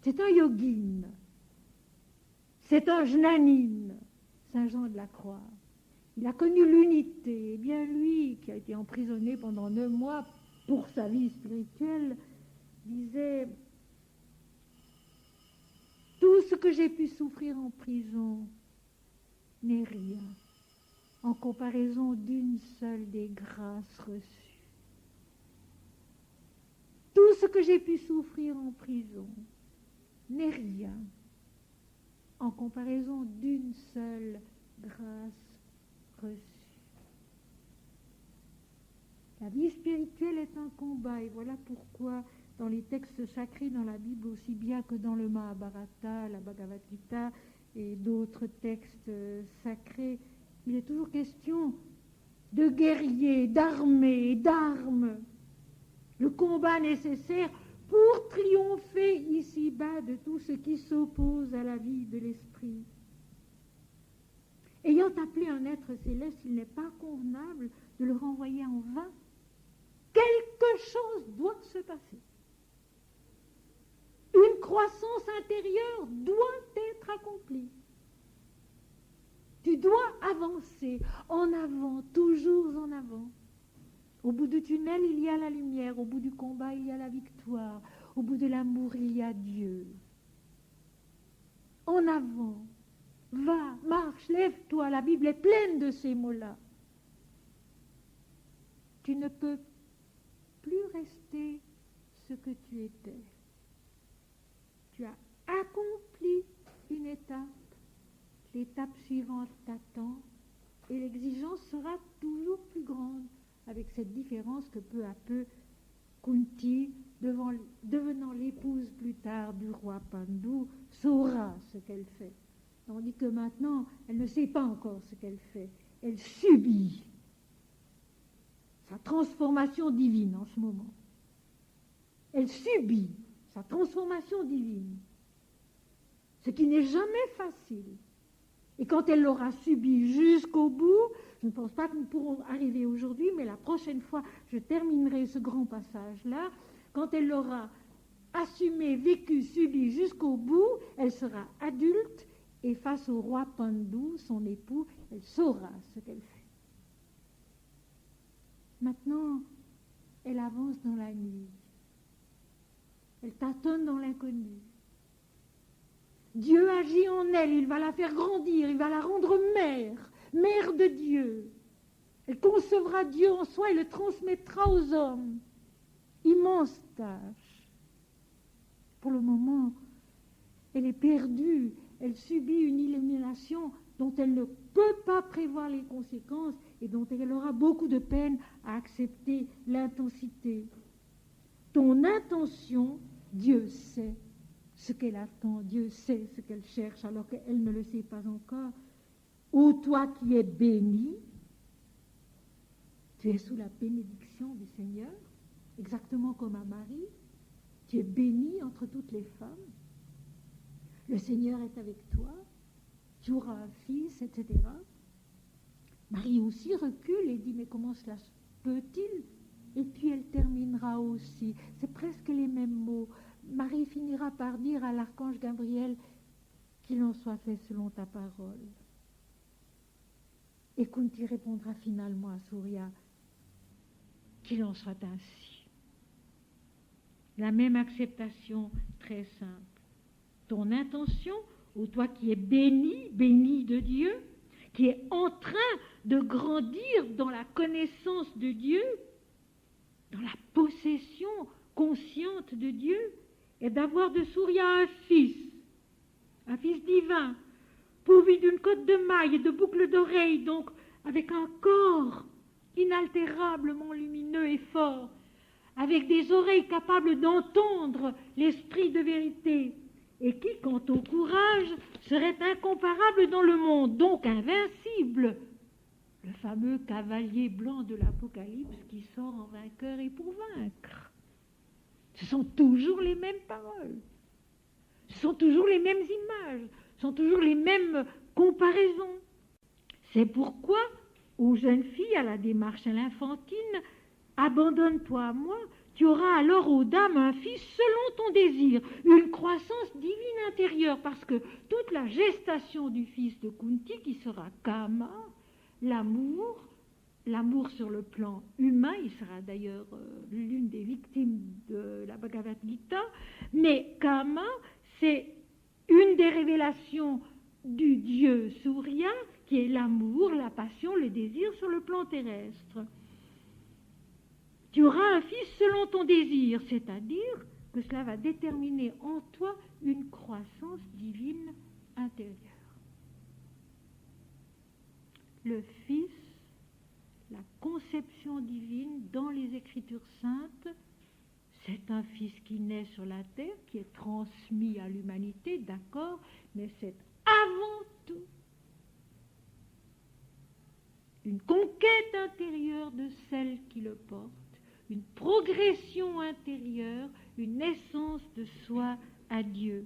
C'est un yogin, c'est un jnanine, Saint Jean de la Croix. Il a connu l'unité. Et bien lui, qui a été emprisonné pendant 9 mois pour sa vie spirituelle, disait: tout ce que j'ai pu souffrir en prison n'est rien en comparaison d'une seule des grâces reçues. Tout ce que j'ai pu souffrir en prison n'est rien en comparaison d'une seule grâce reçue. La vie spirituelle est un combat, et voilà pourquoi dans les textes sacrés dans la Bible, aussi bien que dans le Mahabharata, la Bhagavad Gita et d'autres textes sacrés, il est toujours question de guerriers, d'armées, d'armes. Le combat nécessaire pour triompher ici-bas de tout ce qui s'oppose à la vie de l'esprit. Ayant appelé un être céleste, il n'est pas convenable de le renvoyer en vain. Quelque chose doit se passer. Une croissance intérieure doit être accomplie. Tu dois avancer en avant, toujours en avant. Au bout du tunnel, il y a la lumière. Au bout du combat, il y a la victoire. Au bout de l'amour, il y a Dieu. En avant, va, marche, lève-toi. La Bible est pleine de ces mots-là. Tu ne peux plus rester ce que tu étais. Tu as accompli une étape. L'étape suivante t'attend et l'exigence sera toujours plus grande, avec cette différence que peu à peu Kunti, devenant l'épouse plus tard du roi Pandu, saura ce qu'elle fait. Tandis que maintenant, elle ne sait pas encore ce qu'elle fait. elle subit sa transformation divine en ce moment. Elle subit sa transformation divine, ce qui n'est jamais facile. Et quand elle l'aura subi jusqu'au bout, je ne pense pas que nous pourrons arriver aujourd'hui, mais la prochaine fois, je terminerai ce grand passage-là. Quand elle l'aura assumé, vécu, subi jusqu'au bout, elle sera adulte et face au roi Pandu, son époux, elle saura ce qu'elle fait. Maintenant, elle avance dans la nuit. Elle tâtonne dans l'inconnu. Dieu agit en elle, il va la faire grandir, il va la rendre mère, mère de Dieu. Elle concevra Dieu en soi et le transmettra aux hommes. Immense tâche. Pour le moment, elle est perdue, elle subit une illumination dont elle ne peut pas prévoir les conséquences et dont elle aura beaucoup de peine à accepter l'intensité. Ton intention, Dieu sait ce qu'elle attend, Dieu sait ce qu'elle cherche alors qu'elle ne le sait pas encore. Ô toi qui es béni, tu es sous la bénédiction du Seigneur, exactement comme à Marie, tu es béni entre toutes les femmes, le Seigneur est avec toi, tu auras un fils, etc. Marie aussi recule et dit, mais comment cela se peut-il? Et puis elle terminera aussi, c'est presque les mêmes mots. Marie finira par dire à l'archange Gabriel, qu'il en soit fait selon ta parole. Et Kunti répondra finalement à Surya, qu'il en soit ainsi. La même acceptation très simple. Ton intention, ou toi qui es béni, béni de Dieu, qui est en train de grandir dans la connaissance de Dieu, dans la possession consciente de Dieu, et d'avoir de Surya un fils divin, pourvu d'une cotte de mailles et de boucles d'oreilles, donc avec un corps inaltérablement lumineux et fort, avec des oreilles capables d'entendre l'esprit de vérité, et qui, quant au courage, serait incomparable dans le monde, donc invincible, le fameux cavalier blanc de l'Apocalypse qui sort en vainqueur et pour vaincre. Ce sont toujours les mêmes paroles, ce sont toujours les mêmes images, ce sont toujours les mêmes comparaisons. C'est pourquoi, aux jeunes filles, à la démarche à l'infantine, abandonne-toi à moi, tu auras alors aux dames un fils selon ton désir, une croissance divine intérieure, parce que toute la gestation du fils de Kunti, qui sera Kama, l'amour sur le plan humain, il sera d'ailleurs l'une des victimes de la Bhagavad Gita, mais Kama, c'est une des révélations du dieu Surya, qui est l'amour, la passion, le désir sur le plan terrestre. Tu auras un fils selon ton désir, c'est-à-dire que cela va déterminer en toi une croissance divine intérieure. Le Fils, la conception divine dans les Écritures saintes, c'est un Fils qui naît sur la terre, qui est transmis à l'humanité, d'accord, mais c'est avant tout une conquête intérieure de celle qui le porte, une progression intérieure, une naissance de soi à Dieu.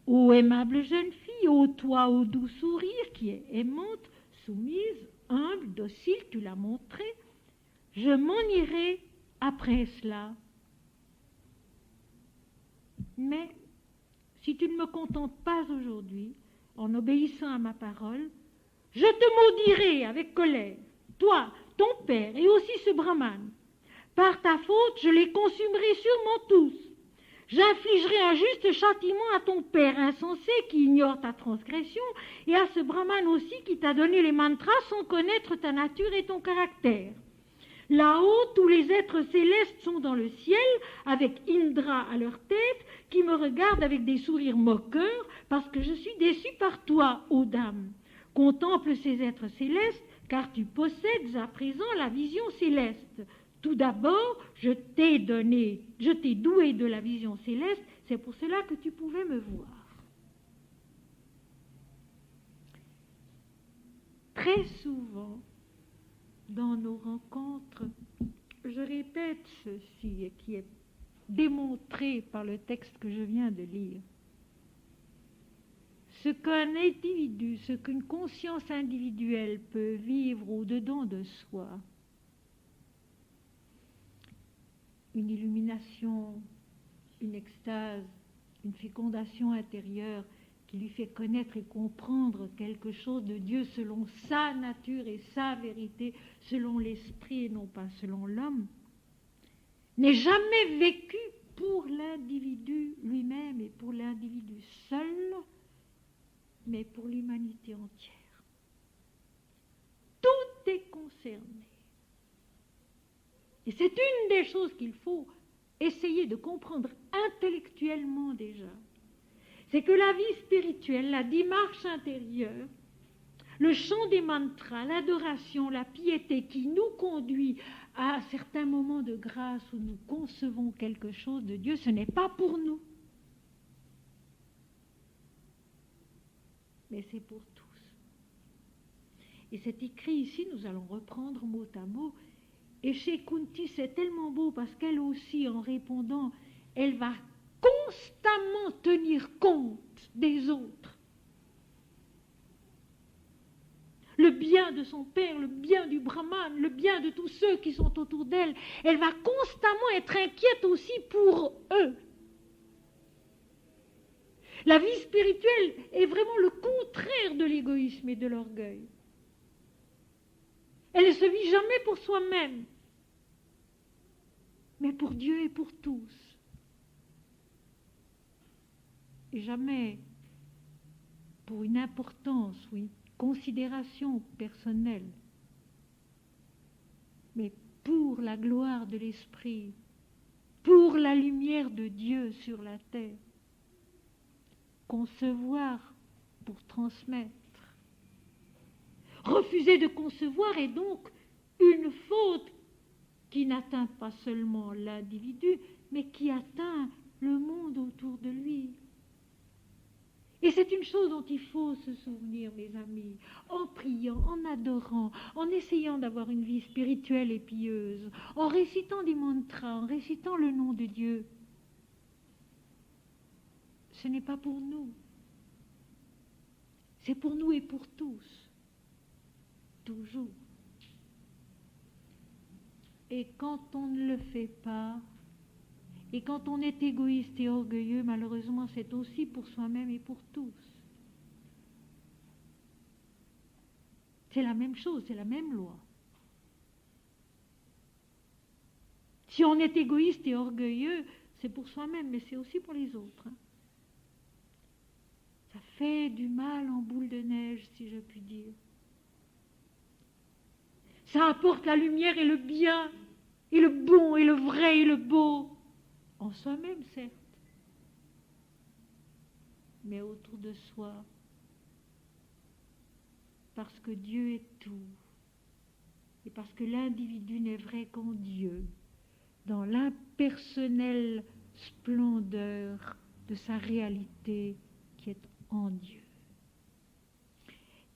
Ô aimable jeune fille, ô toi au doux sourire qui est aimante, soumise, humble, docile, tu l'as montré, je m'en irai après cela. Mais si tu ne me contentes pas aujourd'hui, en obéissant à ma parole, je te maudirai avec colère, toi, ton père et aussi ce brahmane. Par ta faute, je les consumerai sûrement tous. J'infligerai un juste châtiment à ton père insensé qui ignore ta transgression et à ce brahmane aussi qui t'a donné les mantras sans connaître ta nature et ton caractère. Là-haut, tous les êtres célestes sont dans le ciel, avec Indra à leur tête, qui me regardent avec des sourires moqueurs, parce que je suis déçue par toi, ô dame. Contemple ces êtres célestes, car tu possèdes à présent la vision céleste. Tout d'abord, je t'ai doué de la vision céleste, c'est pour cela que tu pouvais me voir. très souvent, dans nos rencontres, je répète ceci, et qui est démontré par le texte que je viens de lire. Ce qu'un individu, ce qu'une conscience individuelle peut vivre au-dedans de soi, une illumination, une extase, une fécondation intérieure qui lui fait connaître et comprendre quelque chose de Dieu selon sa nature et sa vérité, selon l'esprit et non pas selon l'homme, n'est jamais vécu pour l'individu lui-même et pour l'individu seul, mais pour l'humanité entière. Tout est concerné. Et c'est une des choses qu'il faut essayer de comprendre intellectuellement déjà. C'est que la vie spirituelle, la démarche intérieure, le chant des mantras, l'adoration, la piété qui nous conduit à certains moments de grâce où nous concevons quelque chose de Dieu, ce n'est pas pour nous, mais c'est pour tous. Et c'est écrit ici, nous allons reprendre mot à mot, et chez Kunti c'est tellement beau parce qu'elle aussi, en répondant, elle va constamment tenir compte des autres. Le bien de son père, le bien du brahman, le bien de tous ceux qui sont autour d'elle. Elle va constamment être inquiète aussi pour eux. La vie spirituelle est vraiment le contraire de l'égoïsme et de l'orgueil. Elle ne se vit jamais pour soi-même, mais pour Dieu et pour tous. Et jamais pour une importance ou une considération personnelle, mais pour la gloire de l'Esprit, pour la lumière de Dieu sur la terre. Concevoir pour transmettre. Refuser de concevoir est donc une faute qui n'atteint pas seulement l'individu, mais qui atteint le monde autour de lui. Et c'est une chose dont il faut se souvenir, mes amis, en priant, en adorant, en essayant d'avoir une vie spirituelle et pieuse, en récitant des mantras, en récitant le nom de Dieu. Ce n'est pas pour nous. C'est pour nous et pour tous. Toujours. Et quand on ne le fait pas, et quand on est égoïste et orgueilleux, malheureusement, c'est aussi pour soi-même et pour tous. C'est la même chose, c'est la même loi. Si on est égoïste et orgueilleux, c'est pour soi-même, mais c'est aussi pour les autres. Ça fait du mal en boule de neige, si je puis dire. Ça apporte la lumière et le bien, et le bon, et le vrai, et le beau. En soi-même, certes, mais autour de soi, parce que Dieu est tout, et parce que l'individu n'est vrai qu'en Dieu, dans l'impersonnelle splendeur de sa réalité qui est en Dieu.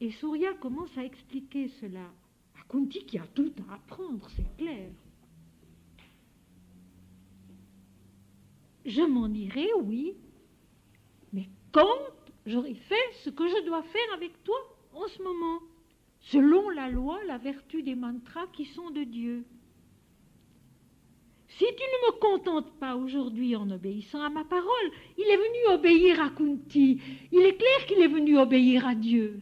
Et Surya commence à expliquer cela à Kunti qui a tout à apprendre, c'est clair. Je m'en irai, oui, mais quand j'aurai fait ce que je dois faire avec toi en ce moment, selon la loi, la vertu des mantras qui sont de Dieu. Si tu ne me contentes pas aujourd'hui en obéissant à ma parole, il est venu obéir à Kunti, il est clair qu'il est venu obéir à Dieu.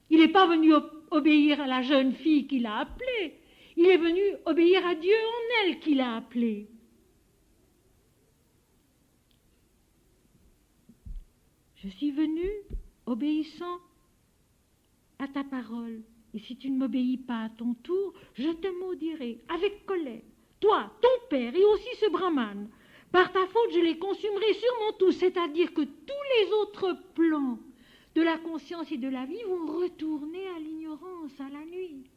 Il n'est pas venu obéir à la jeune fille qu'il a appelée. Il est venu obéir à Dieu en elle qu'il a appelée. Je suis venu obéissant à ta parole. Et si tu ne m'obéis pas à ton tour, je te maudirai avec colère. Toi, ton père et aussi ce brahman. Par ta faute, je les consumerai sûrement tous. C'est-à-dire que tous les autres plans de la conscience et de la vie vont retourner à l'ignorance, à la nuit.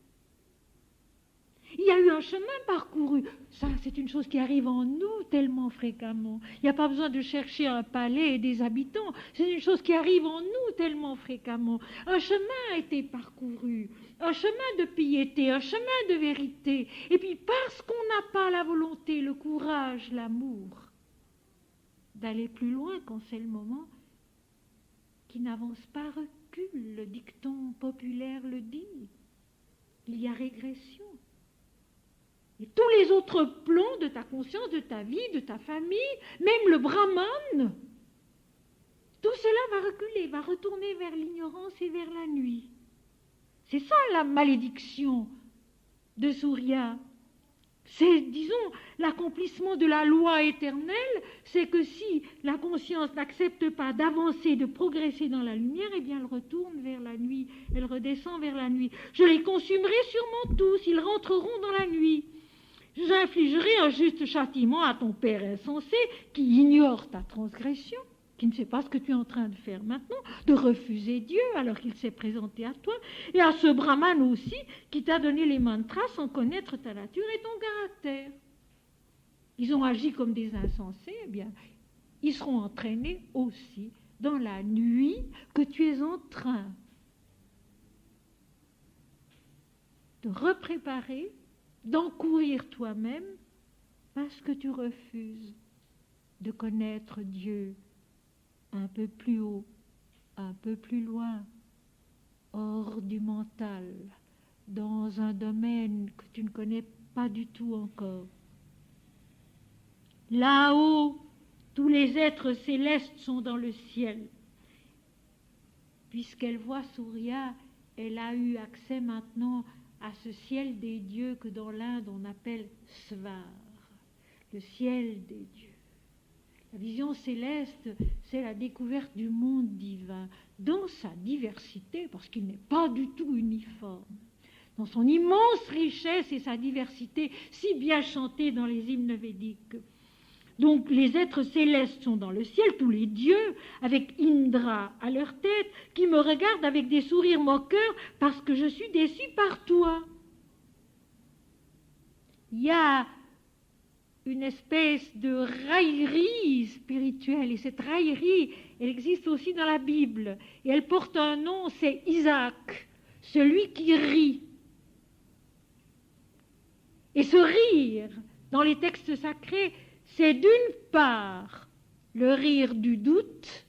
Il y a eu un chemin parcouru. Ça, c'est une chose qui arrive en nous tellement fréquemment. Il n'y a pas besoin de chercher un palais et des habitants. C'est une chose qui arrive en nous tellement fréquemment. Un chemin a été parcouru, un chemin de piété, un chemin de vérité. Et puis parce qu'on n'a pas la volonté, le courage, l'amour d'aller plus loin quand c'est le moment, qui n'avance pas recule. Le dicton populaire le dit. Il y a régression. Et tous les autres plans de ta conscience, de ta vie, de ta famille, même le Brahman, tout cela va reculer, va retourner vers l'ignorance et vers la nuit. C'est ça la malédiction de Surya. C'est, disons, l'accomplissement de la loi éternelle, c'est que si la conscience n'accepte pas d'avancer, de progresser dans la lumière, eh bien elle retourne vers la nuit, elle redescend vers la nuit. Je les consumerai sûrement tous, ils rentreront dans la nuit. J'infligerai un juste châtiment à ton père insensé qui ignore ta transgression, qui ne sait pas ce que tu es en train de faire maintenant, de refuser Dieu alors qu'il s'est présenté à toi, et à ce brahman aussi qui t'a donné les mantras sans connaître ta nature et ton caractère. Ils ont agi comme des insensés, eh bien, ils seront entraînés aussi dans la nuit que tu es en train de repréparer, d'encourir toi-même parce que tu refuses de connaître Dieu un peu plus haut, un peu plus loin, hors du mental, dans un domaine que tu ne connais pas du tout encore. Là-haut, tous les êtres célestes sont dans le ciel. Puisqu'elle voit Surya, elle a eu accès maintenant à ce ciel des dieux que dans l'Inde on appelle Svar, le ciel des dieux. La vision céleste, c'est la découverte du monde divin dans sa diversité, parce qu'il n'est pas du tout uniforme, dans son immense richesse et sa diversité si bien chantée dans les hymnes védiques. Donc les êtres célestes sont dans le ciel, tous les dieux, avec Indra à leur tête, qui me regardent avec des sourires moqueurs parce que je suis déçu par toi. Il y a une espèce de raillerie spirituelle, et cette raillerie, elle existe aussi dans la Bible, et elle porte un nom, c'est Isaac, celui qui rit. Et ce rire, dans les textes sacrés, c'est d'une part le rire du doute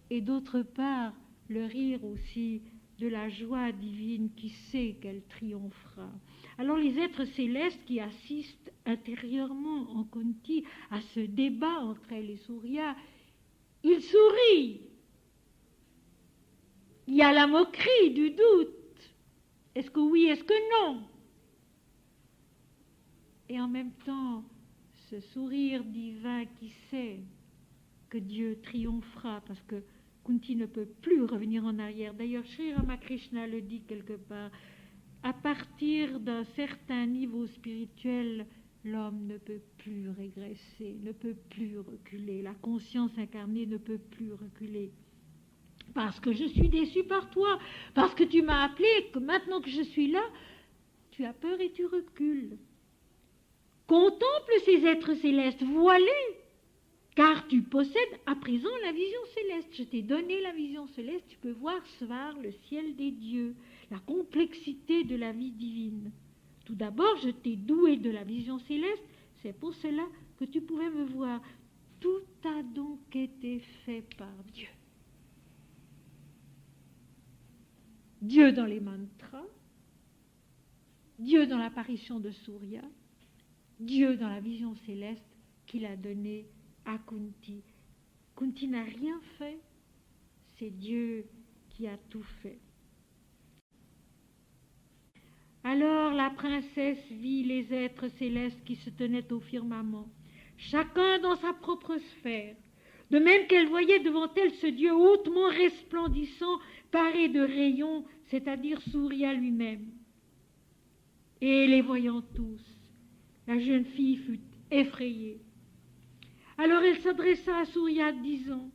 et d'autre part le rire aussi de la joie divine qui sait qu'elle triomphera. Alors les êtres célestes qui assistent intérieurement en Kunti à ce débat entre elle et Surya, ils sourient. Il y a la moquerie du doute. Est-ce que oui, est-ce que non? Et en même temps, ce sourire divin qui sait que Dieu triomphera parce que Kunti ne peut plus revenir en arrière. D'ailleurs, Sri Ramakrishna le dit quelque part, à partir d'un certain niveau spirituel, l'homme ne peut plus régresser, ne peut plus reculer. La conscience incarnée ne peut plus reculer. Parce que je suis déçu par toi, parce que tu m'as appelé, que maintenant que je suis là, tu as peur et tu recules. Contemple ces êtres célestes, vois-les, car tu possèdes à présent la vision céleste. Je t'ai donné la vision céleste, tu peux voir Svar, le ciel des dieux, la complexité de la vie divine. Tout d'abord, je t'ai doué de la vision céleste, c'est pour cela que tu pouvais me voir. Tout a donc été fait par Dieu. Dieu dans les mantras, Dieu dans l'apparition de Surya, Dieu dans la vision céleste qu'il a donnée à Kunti. Kunti n'a rien fait, c'est Dieu qui a tout fait. Alors la princesse vit les êtres célestes qui se tenaient au firmament, chacun dans sa propre sphère, de même qu'elle voyait devant elle ce Dieu hautement resplendissant, paré de rayons, c'est-à-dire Surya lui-même. Et les voyant tous, la jeune fille fut effrayée. Alors elle s'adressa à Surya disant,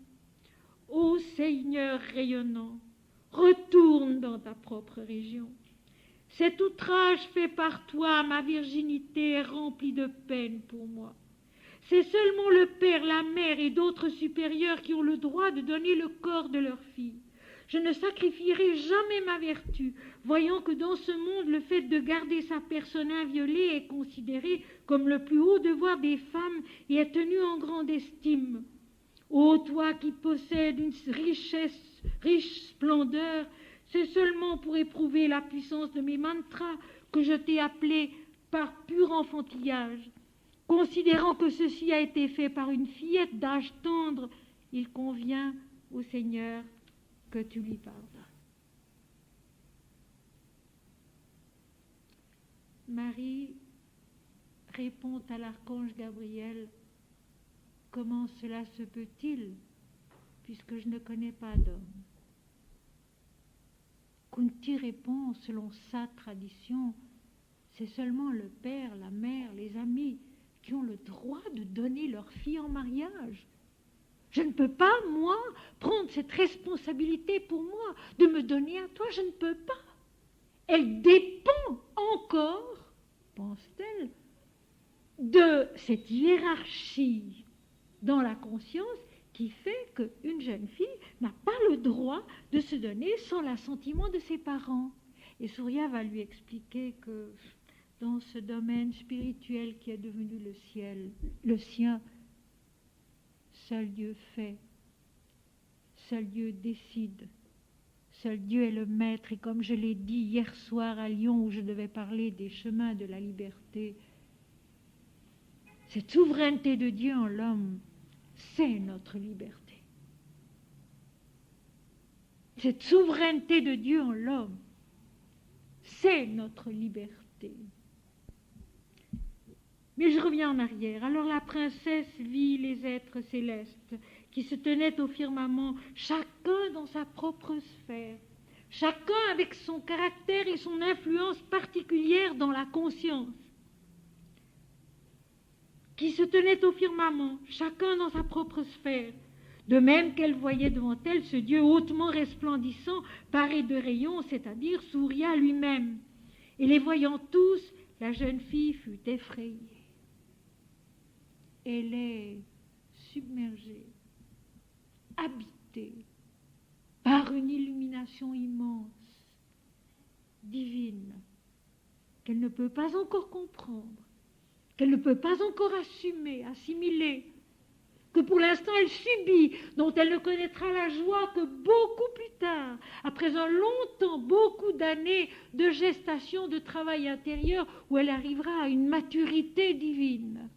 « Ô Seigneur rayonnant, retourne dans ta propre région. Cet outrage fait par toi, ma virginité est remplie de peine pour moi. C'est seulement le père, la mère et d'autres supérieurs qui ont le droit de donner le corps de leur fille. Je ne sacrifierai jamais ma vertu, voyant que dans ce monde, le fait de garder sa personne inviolée est considéré comme le plus haut devoir des femmes et est tenu en grande estime. Ô toi qui possèdes une riche splendeur, c'est seulement pour éprouver la puissance de mes mantras que je t'ai appelé par pur enfantillage. Considérant que ceci a été fait par une fillette d'âge tendre, il convient au Seigneur que tu lui pardonnes. Marie répond à l'archange Gabriel, « Comment cela se peut-il, puisque je ne connais pas d'homme ?» Kunti répond, selon sa tradition, c'est seulement le père, la mère, les amis qui ont le droit de donner leur fille en mariage. Je ne peux pas, moi, prendre cette responsabilité pour moi, de me donner à toi, je ne peux pas. Elle dépend encore, pense-t-elle, de cette hiérarchie dans la conscience qui fait qu'une jeune fille n'a pas le droit de se donner sans l'assentiment de ses parents. Et Surya va lui expliquer que dans ce domaine spirituel qui est devenu le sien, seul Dieu fait, seul Dieu décide, seul Dieu est le maître. Et comme je l'ai dit hier soir à Lyon, où je devais parler des chemins de la liberté, cette souveraineté de Dieu en l'homme, c'est notre liberté. Cette souveraineté de Dieu en l'homme, c'est notre liberté. Mais je reviens en arrière. Alors la princesse vit les êtres célestes qui se tenaient au firmament, chacun dans sa propre sphère, chacun avec son caractère et son influence particulière dans la conscience, qui se tenaient au firmament, chacun dans sa propre sphère, de même qu'elle voyait devant elle ce Dieu hautement resplendissant, paré de rayons, c'est-à-dire Surya lui-même. Et les voyant tous, la jeune fille fut effrayée. Elle est submergée, habitée par une illumination immense, divine, qu'elle ne peut pas encore comprendre, qu'elle ne peut pas encore assumer, assimiler, que pour l'instant elle subit, dont elle ne connaîtra la joie que beaucoup plus tard, après un long temps, beaucoup d'années de gestation, de travail intérieur, où elle arrivera à une maturité divine.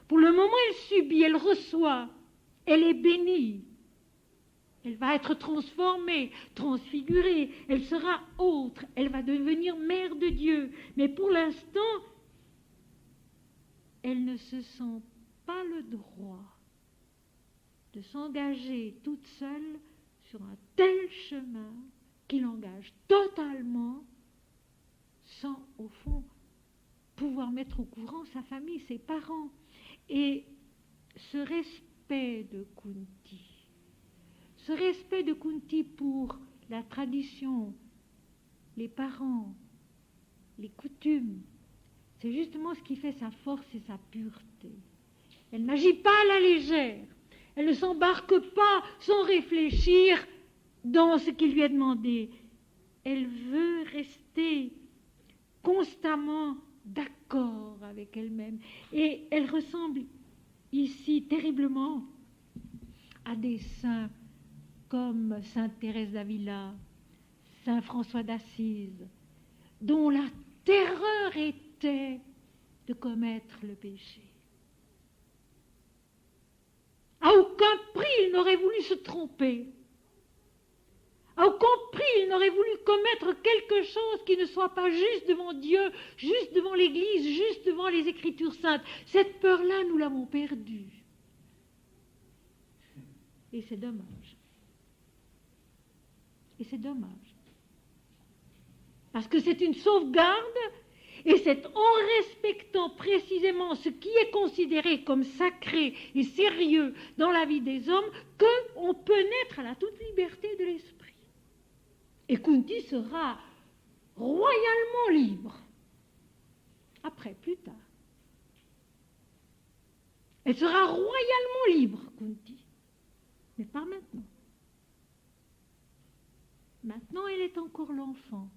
Pour le moment, elle subit, elle reçoit, elle est bénie. Elle va être transformée, transfigurée, elle sera autre, elle va devenir mère de Dieu. Mais pour l'instant, elle ne se sent pas le droit de s'engager toute seule sur un tel chemin qui l'engage totalement sans, au fond, pouvoir mettre au courant sa famille, ses parents. Et ce respect de Kunti pour la tradition, les parents, les coutumes, c'est justement ce qui fait sa force et sa pureté. Elle n'agit pas à la légère, elle ne s'embarque pas sans réfléchir dans ce qui lui est demandé. Elle veut rester constamment d'accord avec elle-même. Et elle ressemble ici terriblement à des saints comme Sainte Thérèse d'Avila, Saint François d'Assise, dont la terreur était de commettre le péché. À aucun prix il n'aurait voulu se tromper. À aucun prix il n'aurait voulu commettre quelque chose qui ne soit pas juste devant Dieu, juste devant l'Église, juste devant les Écritures saintes. Cette peur-là, nous l'avons perdue. Et c'est dommage. Et c'est dommage. Parce que c'est une sauvegarde, et c'est en respectant précisément ce qui est considéré comme sacré et sérieux dans la vie des hommes qu'on peut naître à la toute liberté de l'esprit. Et Kunti sera royalement libre. Après, plus tard. Elle sera royalement libre, Kunti. Mais pas maintenant. Maintenant, elle est encore l'enfant.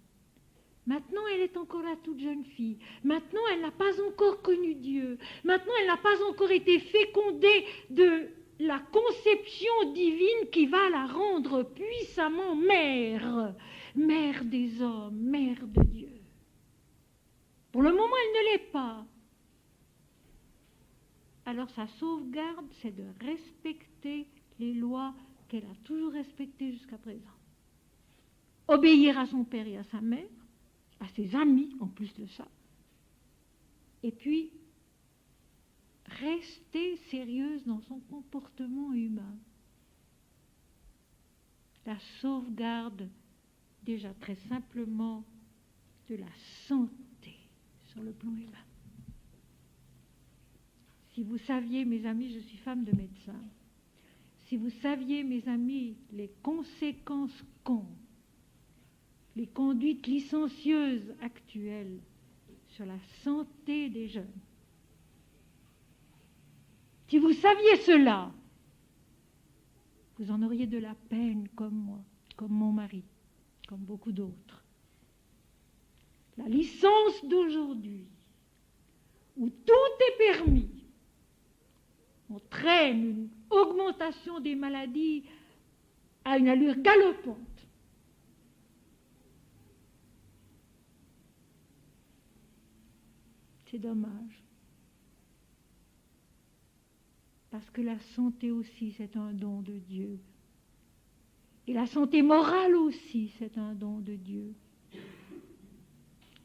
Maintenant, elle est encore la toute jeune fille. Maintenant, elle n'a pas encore connu Dieu. Maintenant, elle n'a pas encore été fécondée de la conception divine qui va la rendre puissamment mère, mère des hommes, mère de Dieu. Pour le moment, elle ne l'est pas. Alors sa sauvegarde, c'est de respecter les lois qu'elle a toujours respectées jusqu'à présent. Obéir à son père et à sa mère, à ses amis en plus de ça. Et puis, rester sérieuse dans son comportement humain. La sauvegarde, déjà très simplement, de la santé sur le plan humain. Si vous saviez, mes amis, je suis femme de médecin, si vous saviez, mes amis, les conséquences qu'ont les conduites licencieuses actuelles sur la santé des jeunes, si vous saviez cela, vous en auriez de la peine comme moi, comme mon mari, comme beaucoup d'autres. La licence d'aujourd'hui, où tout est permis, entraîne une augmentation des maladies à une allure galopante. C'est dommage. Parce que la santé aussi, c'est un don de Dieu. Et la santé morale aussi, c'est un don de Dieu.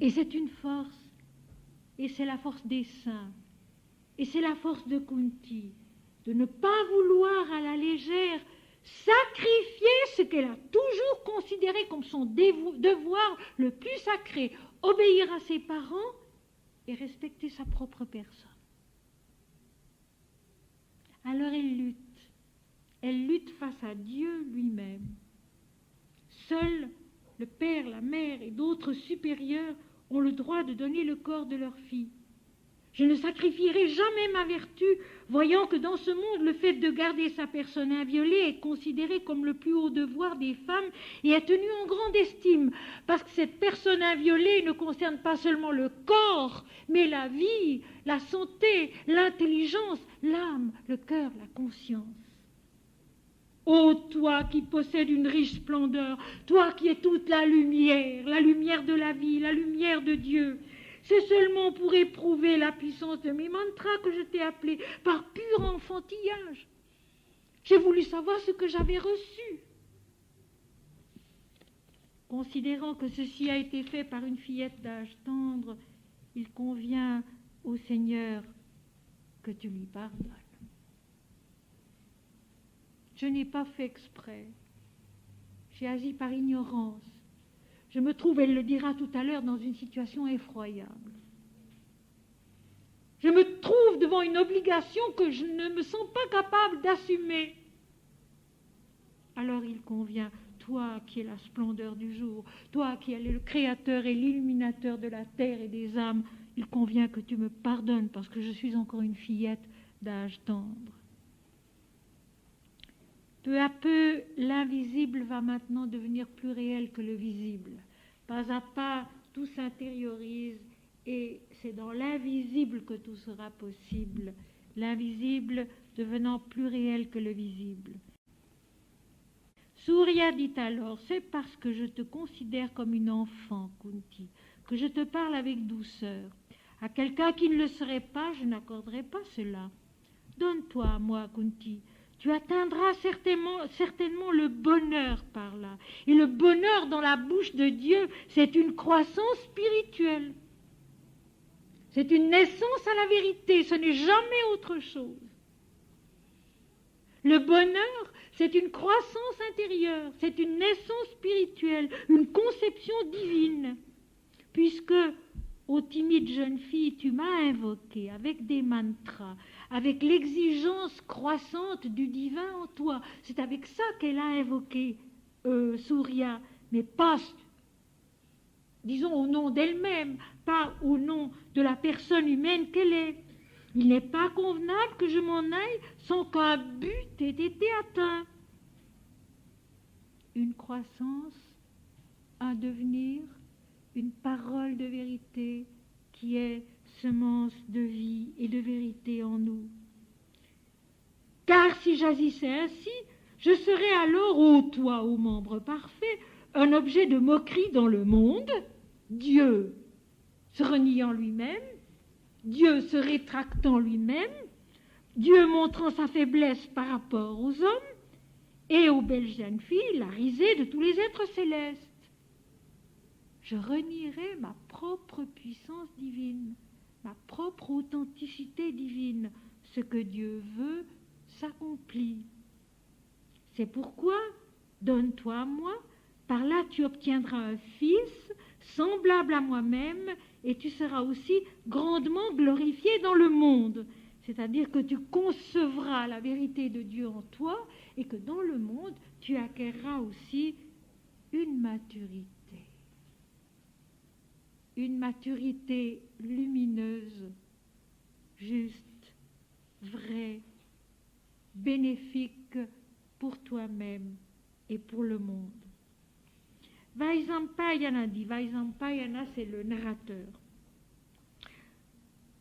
Et c'est une force. Et c'est la force des saints. Et c'est la force de Kunti, de ne pas vouloir à la légère sacrifier ce qu'elle a toujours considéré comme son devoir le plus sacré, obéir à ses parents et respecter sa propre personne. Alors elle lutte face à Dieu lui-même. Seuls le père, la mère et d'autres supérieurs ont le droit de donner le corps de leur fille. Je ne sacrifierai jamais ma vertu, voyant que dans ce monde, le fait de garder sa personne inviolée est considéré comme le plus haut devoir des femmes et est tenu en grande estime, parce que cette personne inviolée ne concerne pas seulement le corps, mais la vie, la santé, l'intelligence, l'âme, le cœur, la conscience. Ô toi qui possèdes une riche splendeur, toi qui es toute la lumière de la vie, la lumière de Dieu, c'est seulement pour éprouver la puissance de mes mantras que je t'ai appelé par pur enfantillage. J'ai voulu savoir ce que j'avais reçu. Considérant que ceci a été fait par une fillette d'âge tendre, il convient au Seigneur que tu lui pardonnes. Je n'ai pas fait exprès. J'ai agi par ignorance. Je me trouve, elle le dira tout à l'heure, dans une situation effroyable. Je me trouve devant une obligation que je ne me sens pas capable d'assumer. Alors il convient, toi qui es la splendeur du jour, toi qui es le créateur et l'illuminateur de la terre et des âmes, il convient que tu me pardonnes parce que je suis encore une fillette d'âge tendre. Peu à peu, l'invisible va maintenant devenir plus réel que le visible. Pas à pas, tout s'intériorise et c'est dans l'invisible que tout sera possible. L'invisible devenant plus réel que le visible. Surya dit alors, c'est parce que je te considère comme une enfant, Kunti, que je te parle avec douceur. À quelqu'un qui ne le serait pas, je n'accorderai pas cela. Donne-toi à moi, Kunti. Tu atteindras certainement le bonheur par là. Et le bonheur dans la bouche de Dieu, c'est une croissance spirituelle. C'est une naissance à la vérité, ce n'est jamais autre chose. Le bonheur, c'est une croissance intérieure, c'est une naissance spirituelle, une conception divine. Puisque, ô timide jeune fille, tu m'as invoqué avec des mantras, avec l'exigence croissante du divin en toi. C'est avec ça qu'elle a invoqué Surya, mais pas disons au nom d'elle-même, pas au nom de la personne humaine qu'elle est. Il n'est pas convenable que je m'en aille sans qu'un but ait été atteint. Une croissance, un devenir, une parole de vérité qui est semence de vie et de vérité en nous. Car si j'agissais ainsi, je serais alors, ô toi, ô membre parfait, un objet de moquerie dans le monde, Dieu se reniant lui-même, Dieu se rétractant lui-même, Dieu montrant sa faiblesse par rapport aux hommes, et aux belles jeunes filles la risée de tous les êtres célestes. Je renierai ma propre puissance divine, ma propre authenticité divine. Ce que Dieu veut s'accomplit. C'est pourquoi, donne-toi à moi, par là tu obtiendras un fils semblable à moi-même et tu seras aussi grandement glorifié dans le monde. C'est-à-dire que tu concevras la vérité de Dieu en toi et que dans le monde, tu acquerras aussi une maturité. Une maturité lumineuse, juste, vraie, bénéfique pour toi-même et pour le monde. Vaisampayana dit, Vaisampayana c'est le narrateur.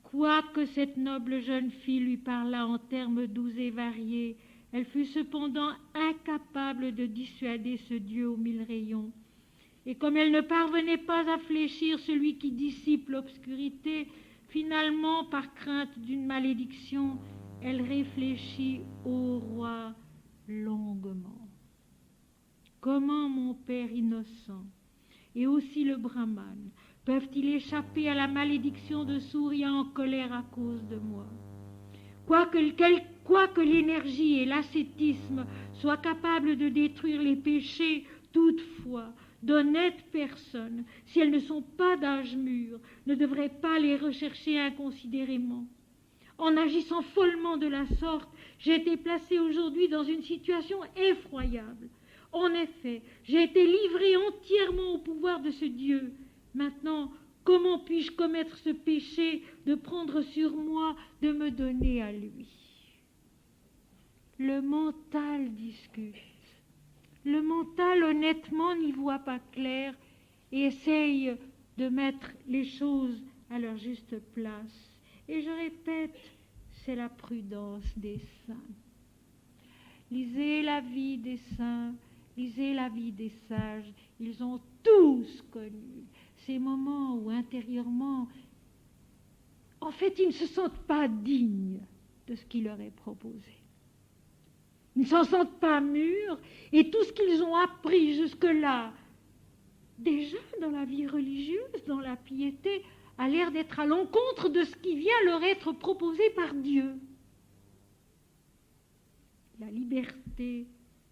Quoique cette noble jeune fille lui parlât en termes doux et variés, elle fut cependant incapable de dissuader ce Dieu aux mille rayons. Et comme elle ne parvenait pas à fléchir celui qui dissipe l'obscurité, finalement, par crainte d'une malédiction, elle réfléchit au roi longuement. Comment mon père innocent et aussi le brahmane peuvent-ils échapper à la malédiction de Surya en colère à cause de moi? Quoique l'énergie et l'ascétisme soient capables de détruire les péchés, toutefois, d'honnêtes personnes, si elles ne sont pas d'âge mûr, ne devraient pas les rechercher inconsidérément. En agissant follement de la sorte, j'ai été placée aujourd'hui dans une situation effroyable. En effet, j'ai été livrée entièrement au pouvoir de ce Dieu. Maintenant, comment puis-je commettre ce péché de prendre sur moi, de me donner à lui? Le mental discute. Le mental, honnêtement, n'y voit pas clair et essaye de mettre les choses à leur juste place. Et je répète, c'est la prudence des saints. Lisez la vie des saints, lisez la vie des sages. Ils ont tous connu ces moments où intérieurement, en fait, ils ne se sentent pas dignes de ce qui leur est proposé. Ils ne s'en sentent pas mûrs et tout ce qu'ils ont appris jusque-là, déjà dans la vie religieuse, dans la piété, a l'air d'être à l'encontre de ce qui vient leur être proposé par Dieu. La liberté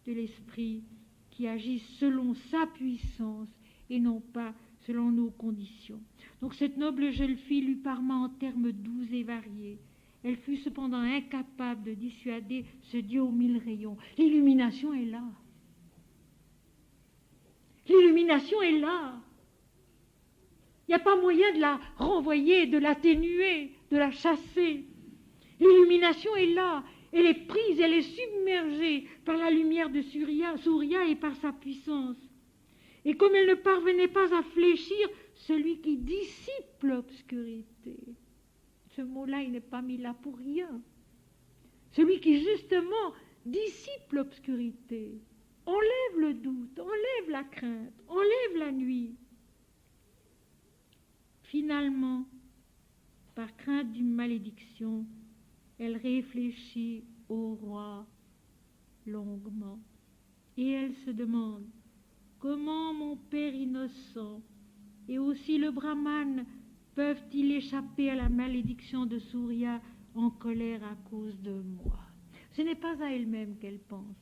de l'esprit qui agit selon sa puissance et non pas selon nos conditions. Donc cette noble jeune fille lui parla en termes doux et variés. Elle fut cependant incapable de dissuader ce Dieu aux mille rayons. L'illumination est là. L'illumination est là. Il n'y a pas moyen de la renvoyer, de l'atténuer, de la chasser. L'illumination est là. Elle est prise, elle est submergée par la lumière de Surya et par sa puissance. Et comme elle ne parvenait pas à fléchir, celui qui dissipe l'obscurité, ce mot-là, il n'est pas mis là pour rien. Celui qui, justement, dissipe l'obscurité, enlève le doute, enlève la crainte, enlève la nuit. Finalement, par crainte d'une malédiction, elle réfléchit au roi longuement. Et elle se demande, comment mon père innocent et aussi le brahmane peuvent-ils échapper à la malédiction de Surya en colère à cause de moi? Ce n'est pas à elle-même qu'elle pense.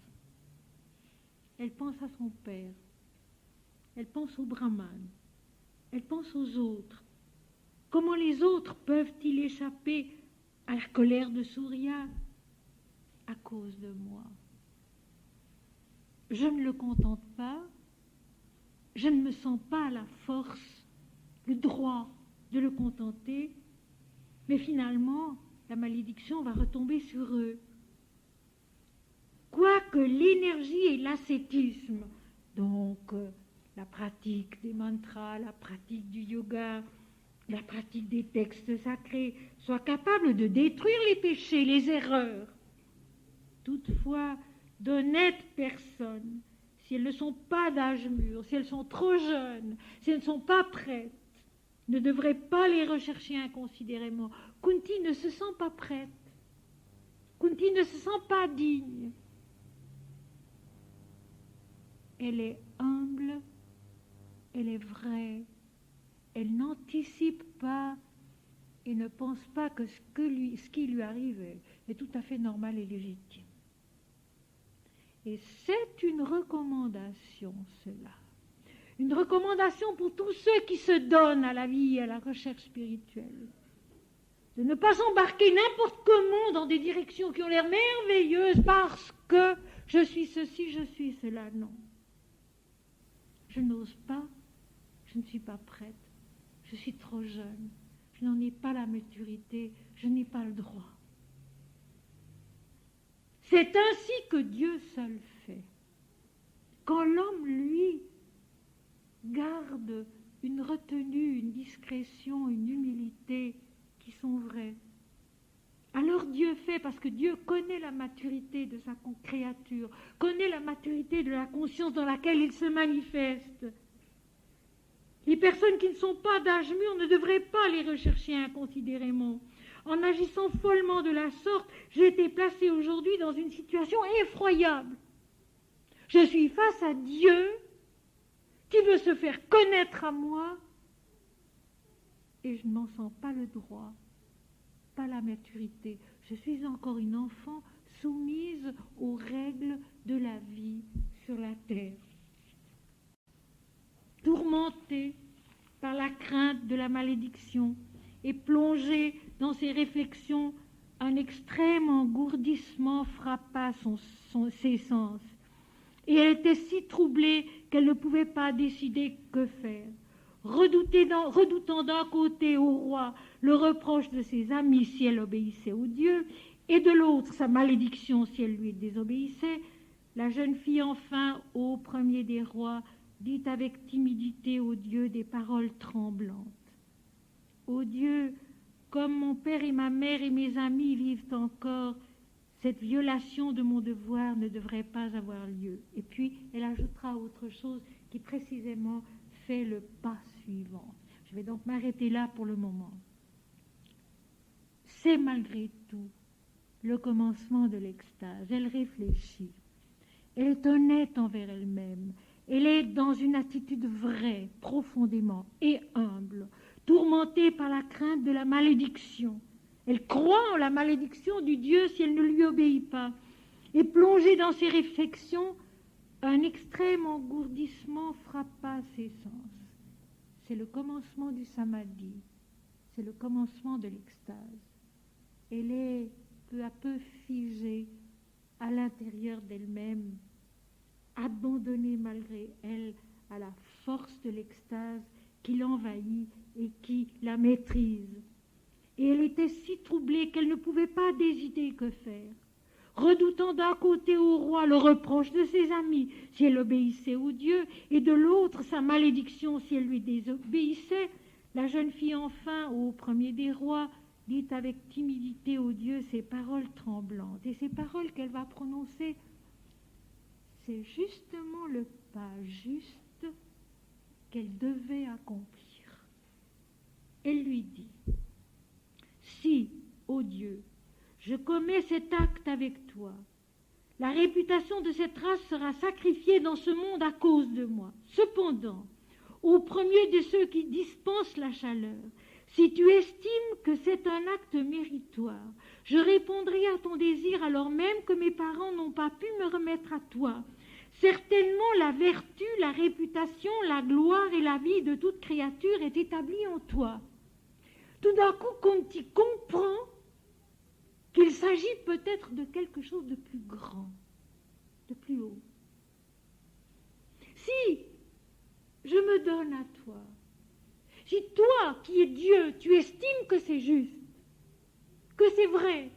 Elle pense à son père. Elle pense au brahmane. Elle pense aux autres. Comment les autres peuvent-ils échapper à la colère de Surya à cause de moi? Je ne le contente pas. Je ne me sens pas la force le droit de le contenter, mais finalement, la malédiction va retomber sur eux. Quoique l'énergie et l'ascétisme, donc la pratique des mantras, la pratique du yoga, la pratique des textes sacrés, soient capables de détruire les péchés, les erreurs, toutefois, d'honnêtes personnes, si elles ne sont pas d'âge mûr, si elles sont trop jeunes, si elles ne sont pas prêtes, ne devraient pas les rechercher inconsidérément. Kunti ne se sent pas prête. Kunti ne se sent pas digne. Elle est humble, elle est vraie, elle n'anticipe pas et ne pense pas que ce qui lui arrive est tout à fait normal et légitime. Et c'est une recommandation, cela. Une recommandation pour tous ceux qui se donnent à la vie et à la recherche spirituelle. De ne pas s'embarquer n'importe comment dans des directions qui ont l'air merveilleuses parce que je suis ceci, je suis cela. Non. Je n'ose pas, je ne suis pas prête, je suis trop jeune, je n'en ai pas la maturité, je n'ai pas le droit. C'est ainsi que Dieu seul fait. Quand l'homme, lui, garde une retenue, une discrétion, une humilité qui sont vraies, alors Dieu fait, parce que Dieu connaît la maturité de sa créature, connaît la maturité de la conscience dans laquelle il se manifeste. Les personnes qui ne sont pas d'âge mûr ne devraient pas les rechercher inconsidérément. En agissant follement de la sorte, j'ai été placée aujourd'hui dans une situation effroyable. Je suis face à Dieu qui veut se faire connaître à moi et je n'en sens pas le droit, pas la maturité. Je suis encore une enfant soumise aux règles de la vie sur la terre. Tourmentée par la crainte de la malédiction et plongée dans ses réflexions, un extrême engourdissement frappa ses sens. Et elle était si troublée qu'elle ne pouvait pas décider que faire. Redoutant d'un côté au roi le reproche de ses amis si elle obéissait au Dieu, et de l'autre sa malédiction si elle lui désobéissait, la jeune fille enfin, au premier des rois, dit avec timidité au Dieu des paroles tremblantes. Ô Dieu, comme mon père et ma mère et mes amis vivent encore, cette violation de mon devoir ne devrait pas avoir lieu. Et puis, elle ajoutera autre chose qui précisément fait le pas suivant. Je vais donc m'arrêter là pour le moment. C'est malgré tout le commencement de l'extase. Elle réfléchit. Elle est honnête envers elle-même. Elle est dans une attitude vraie, profondément et humble, tourmentée par la crainte de la malédiction. Elle croit en la malédiction du Dieu si elle ne lui obéit pas. Et plongée dans ses réflexions, un extrême engourdissement frappa ses sens. C'est le commencement du samadhi, c'est le commencement de l'extase. Elle est peu à peu figée à l'intérieur d'elle-même, abandonnée malgré elle à la force de l'extase qui l'envahit et qui la maîtrise. Et elle était si troublée qu'elle ne pouvait pas décider que faire. Redoutant d'un côté au roi le reproche de ses amis si elle obéissait au Dieu, et de l'autre sa malédiction si elle lui désobéissait, la jeune fille enfin, au premier des rois, dit avec timidité au Dieu ces paroles tremblantes. Et ces paroles qu'elle va prononcer, c'est justement le pas juste qu'elle devait accomplir. Elle lui dit: si, ô Dieu, je commets cet acte avec toi, la réputation de cette race sera sacrifiée dans ce monde à cause de moi. Cependant, au premier de ceux qui dispensent la chaleur, si tu estimes que c'est un acte méritoire, je répondrai à ton désir alors même que mes parents n'ont pas pu me remettre à toi. Certainement la vertu, la réputation, la gloire et la vie de toute créature est établie en toi. Tout d'un coup, Kunti comprend qu'il s'agit peut-être de quelque chose de plus grand, de plus haut. Si je me donne à toi, Si toi, qui es Dieu, tu estimes que c'est juste, que c'est vrai,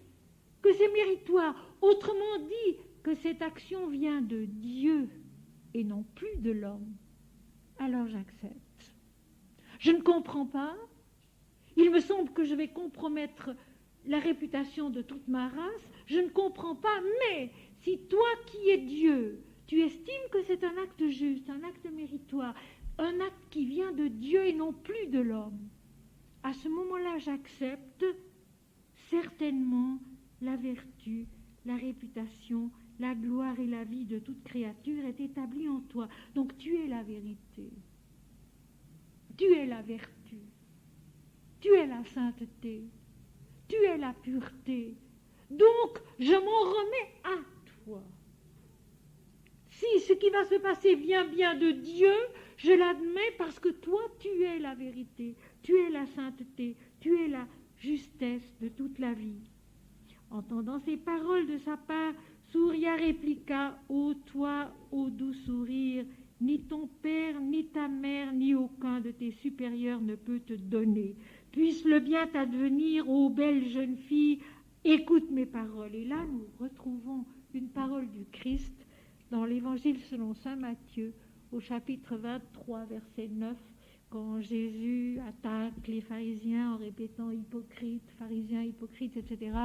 que c'est méritoire, autrement dit, que cette action vient de Dieu et non plus de l'homme, alors j'accepte. Je ne comprends pas. Il me semble que je vais compromettre la réputation de toute ma race. Je ne comprends pas, mais si toi qui es Dieu, tu estimes que c'est un acte juste, un acte méritoire, un acte qui vient de Dieu et non plus de l'homme, à ce moment-là, j'accepte certainement la vertu, la réputation, la gloire et la vie de toute créature est établie en toi. Donc tu es la vérité, tu es la vertu, tu es la sainteté, tu es la pureté. Donc je m'en remets à toi. Si ce qui va se passer vient bien de Dieu, je l'admets parce que toi, tu es la vérité, tu es la sainteté, tu es la justesse de toute la vie. Entendant ces paroles de sa part, Surya répliqua: ô toi, ô doux sourire, ni ton père, ni ta mère, ni aucun de tes supérieurs ne peut te donner. Puisse le bien t'advenir, ô belle jeune fille, écoute mes paroles. Et là, nous retrouvons une parole du Christ dans l'Évangile selon saint Matthieu, au chapitre 23, verset 9, quand Jésus attaque les pharisiens en répétant hypocrites, pharisiens, hypocrites, etc.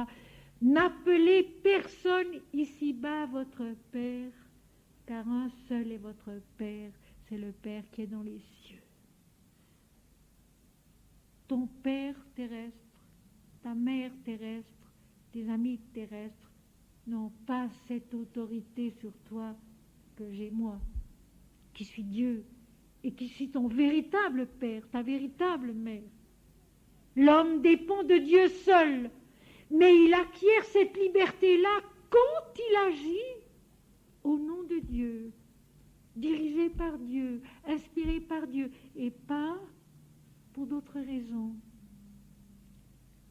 N'appelez personne ici-bas votre Père, car un seul est votre Père, c'est le Père qui est dans les cieux. Ton Père terrestre, ta mère terrestre, tes amis terrestres n'ont pas cette autorité sur toi que j'ai moi, qui suis Dieu, et qui suis ton véritable Père, ta véritable mère. L'homme dépend de Dieu seul, mais il acquiert cette liberté-là quand il agit au nom de Dieu, dirigé par Dieu, inspiré par Dieu, et pas pour d'autres raisons.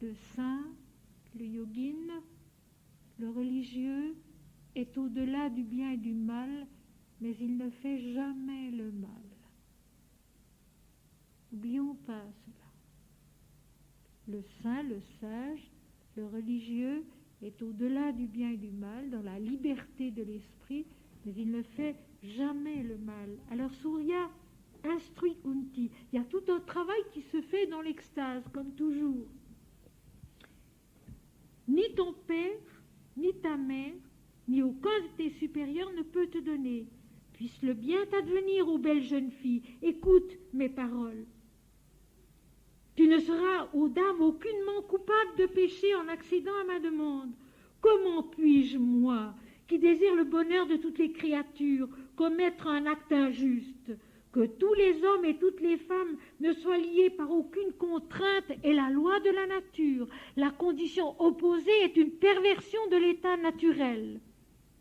Le saint, le yogin, le religieux est au-delà du bien et du mal, mais il ne fait jamais le mal. N'oublions pas cela. Le saint, le sage, le religieux est au-delà du bien et du mal, dans la liberté de l'esprit, mais il ne fait jamais le mal. Alors Surya instruit Kunti. Il y a tout un travail qui se fait dans l'extase, comme toujours. Ni ton père, ni ta mère, ni aucun de tes supérieurs ne peut te donner. Puisse le bien t'advenir, ô belle jeune fille. Écoute mes paroles. Tu ne seras, ô dame, aucunement coupable de péché en accédant à ma demande. Comment puis-je, moi, qui désire le bonheur de toutes les créatures, commettre un acte injuste? Que tous les hommes et toutes les femmes ne soient liés par aucune contrainte est la loi de la nature. La condition opposée est une perversion de l'état naturel.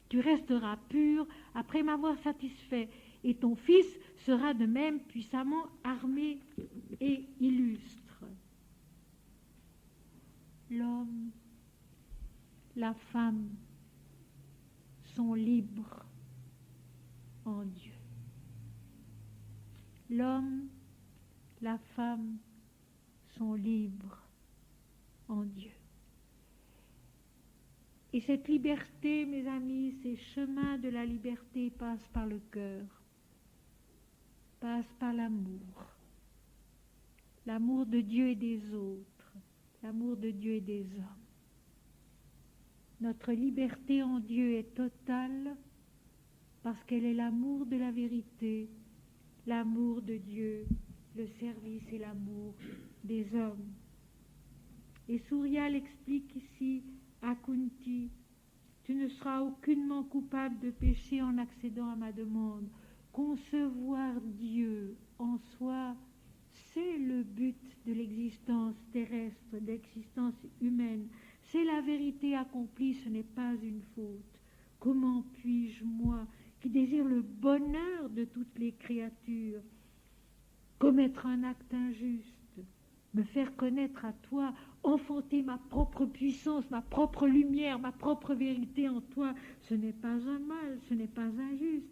Tu resteras pur après m'avoir satisfait, et ton fils sera de même puissamment armé et illustre. L'homme, la femme sont libres en Dieu. L'homme, la femme sont libres en Dieu. Et cette liberté, mes amis, ces chemins de la liberté passent par le cœur, passent par l'amour. L'amour de Dieu et des autres, l'amour de Dieu et des hommes. Notre liberté en Dieu est totale parce qu'elle est l'amour de la vérité, l'amour de Dieu, le service et l'amour des hommes. Et Surya l'explique ici à Kunti: tu ne seras aucunement coupable de péché en accédant à ma demande. Concevoir Dieu en soi, c'est le but de l'existence terrestre, de l'existence humaine. C'est la vérité accomplie, ce n'est pas une faute. Comment puis-je, moi, qui désire le bonheur de toutes les créatures, commettre un acte injuste, me faire connaître à toi, enfanter ma propre puissance, ma propre lumière, ma propre vérité en toi? Ce n'est pas un mal, ce n'est pas injuste.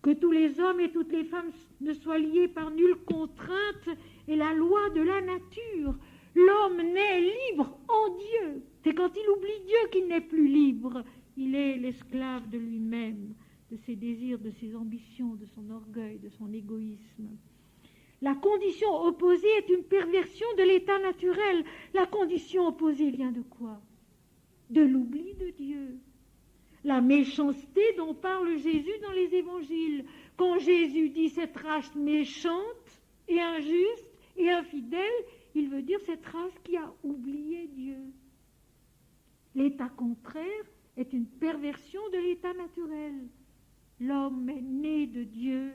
que tous les hommes et toutes les femmes ne soient liés par nulle contrainte et la loi de la nature. L'homme naît libre en Dieu. C'est quand il oublie Dieu qu'il n'est plus libre. Il est l'esclave de lui-même, de ses désirs, de ses ambitions, de son orgueil, de son égoïsme. La condition opposée est une perversion de l'état naturel. La condition opposée vient de quoi? De l'oubli de Dieu. La méchanceté dont parle Jésus dans les évangiles. Quand Jésus dit cette race méchante et injuste et infidèle, il veut dire cette race qui a oublié Dieu. L'état contraire est une perversion de l'état naturel. L'homme est né de Dieu,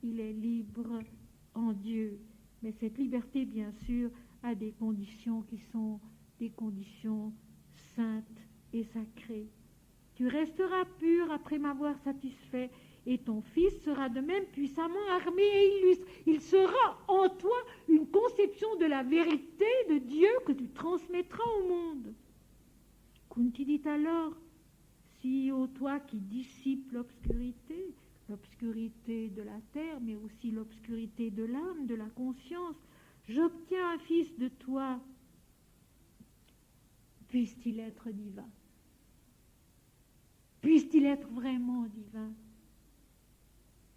il est libre en Dieu. Mais cette liberté, bien sûr, a des conditions qui sont des conditions saintes et sacrées. Tu resteras pur après m'avoir satisfait, et ton fils sera de même puissamment armé et illustre. Il sera en toi une conception de la vérité de Dieu que tu transmettras au monde. Kunti dit alors, si ô toi qui dissipes l'obscurité de la terre, mais aussi l'obscurité de l'âme, de la conscience, j'obtiens un fils de toi, puisse-t-il être divin? Puisse-t-il être vraiment divin?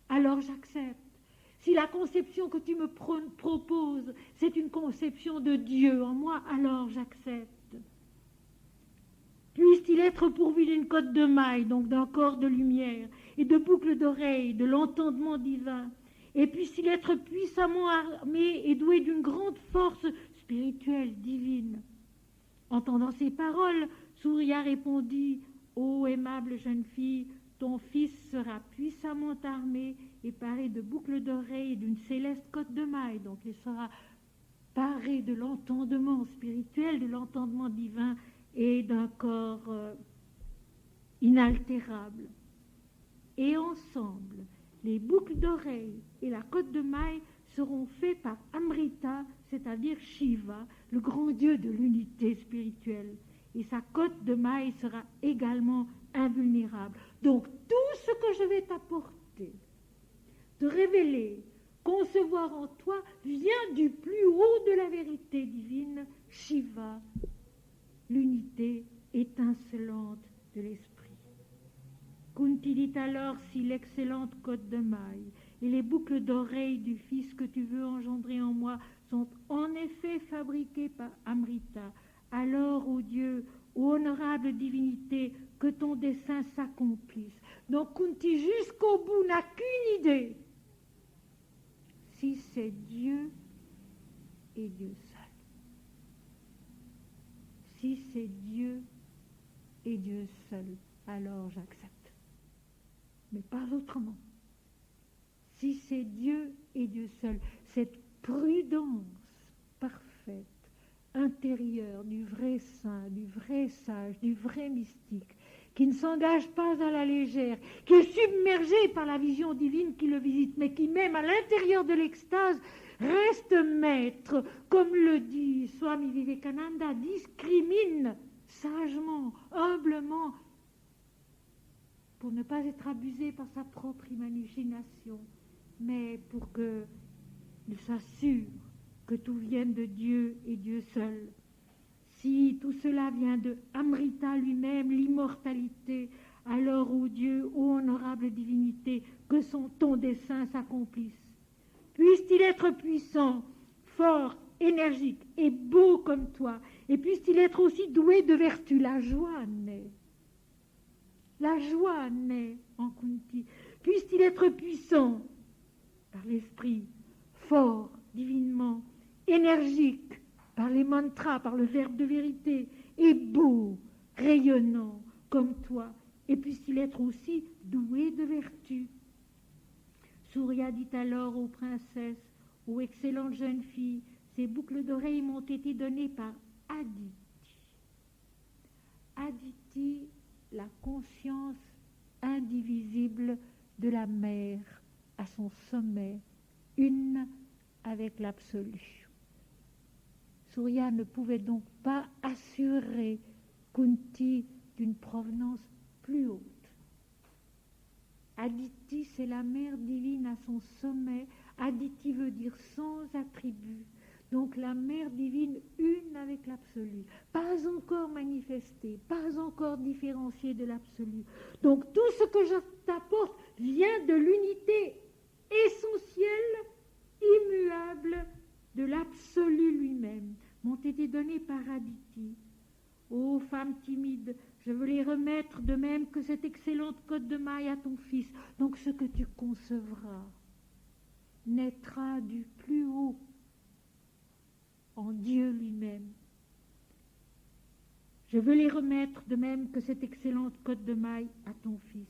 Alors j'accepte. Si la conception que tu me proposes, c'est une conception de Dieu en moi, alors j'accepte. Puisse-t-il être pourvu d'une cotte de mailles, donc d'un corps de lumière, et de boucles d'oreilles, de l'entendement divin, et puisse-t-il être puissamment armé et doué d'une grande force spirituelle divine. Entendant ces paroles, Surya répondit, « Ô aimable jeune fille, ton fils sera puissamment armé et paré de boucles d'oreilles et d'une céleste cotte de mailles. » Donc il sera paré de l'entendement spirituel, de l'entendement divin et d'un corps inaltérable. Et ensemble, les boucles d'oreilles et la cotte de mailles seront faits par Amrita, c'est-à-dire Shiva, le grand dieu de l'unité spirituelle. Et sa cotte de mailles sera également invulnérable. Donc tout ce que je vais t'apporter, te révéler, concevoir en toi, vient du plus haut de la vérité divine, Shiva, l'unité étincelante de l'esprit. Kunti dit alors, si l'excellente cotte de mailles et les boucles d'oreilles du fils que tu veux engendrer en moi sont en effet fabriquées par Amrita, alors, ô Dieu, ô honorable divinité, que ton dessein s'accomplisse. Donc Kunti jusqu'au bout n'a qu'une idée. Si c'est Dieu et Dieu seul. Si c'est Dieu et Dieu seul, alors j'accepte. Mais pas autrement. Si c'est Dieu et Dieu seul, cette prudence parfaite, intérieure du vrai saint, du vrai sage, du vrai mystique, qui ne s'engage pas à la légère, qui est submergé par la vision divine qui le visite, mais qui même à l'intérieur de l'extase reste maître, comme le dit Swami Vivekananda, discrimine sagement, humblement, pour ne pas être abusé par sa propre imagination, mais pour qu'il s'assure que tout vienne de Dieu et Dieu seul. Si tout cela vient de Amrita lui-même, l'immortalité, alors, ô Dieu, ô honorable divinité, que ton dessein s'accomplisse. Puisse-t-il être puissant, fort, énergique et beau comme toi, et puisse-t-il être aussi doué de vertu. La joie naît. La joie naît en Kunti. Puisse-t-il être puissant par l'esprit, fort, divinement, énergique, par les mantras, par le verbe de vérité, et beau, rayonnant, comme toi, et puisse-t-il être aussi doué de vertu. Surya dit alors aux princesses, aux excellentes jeunes filles, ces boucles d'oreilles m'ont été données par Aditi. Aditi, la conscience indivisible de la mer à son sommet, une avec l'absolu. Surya ne pouvait donc pas assurer Kunti d'une provenance plus haute. Aditi, c'est la mère divine à son sommet. Aditi veut dire sans attribut. Donc la mère divine, une avec l'absolu, pas encore manifestée, pas encore différenciée de l'absolu. Donc tout ce que je t'apporte vient de l'unité essentielle, immuable de l'absolu lui-même, m'ont été donnés par Aditi. Ô femme timide, je veux les remettre de même que cette excellente côte de maille à ton fils. Donc ce que tu concevras naîtra du plus haut en Dieu lui-même. Je veux les remettre de même que cette excellente côte de maille à ton fils.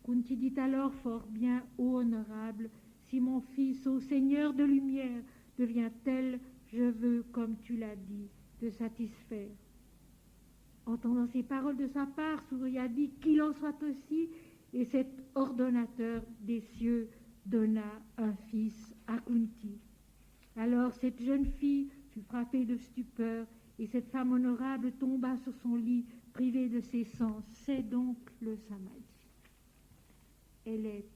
Kunti dit alors fort bien, ô honorable, si mon fils, ô Seigneur de lumière, devient tel, je veux, comme tu l'as dit, te satisfaire. Entendant ces paroles de sa part, Surya dit qu'il en soit ainsi, et cet ordonnateur des cieux donna un fils à Kunti. Alors cette jeune fille fut frappée de stupeur, et cette femme honorable tomba sur son lit, privée de ses sens. C'est donc le samadhi. Elle est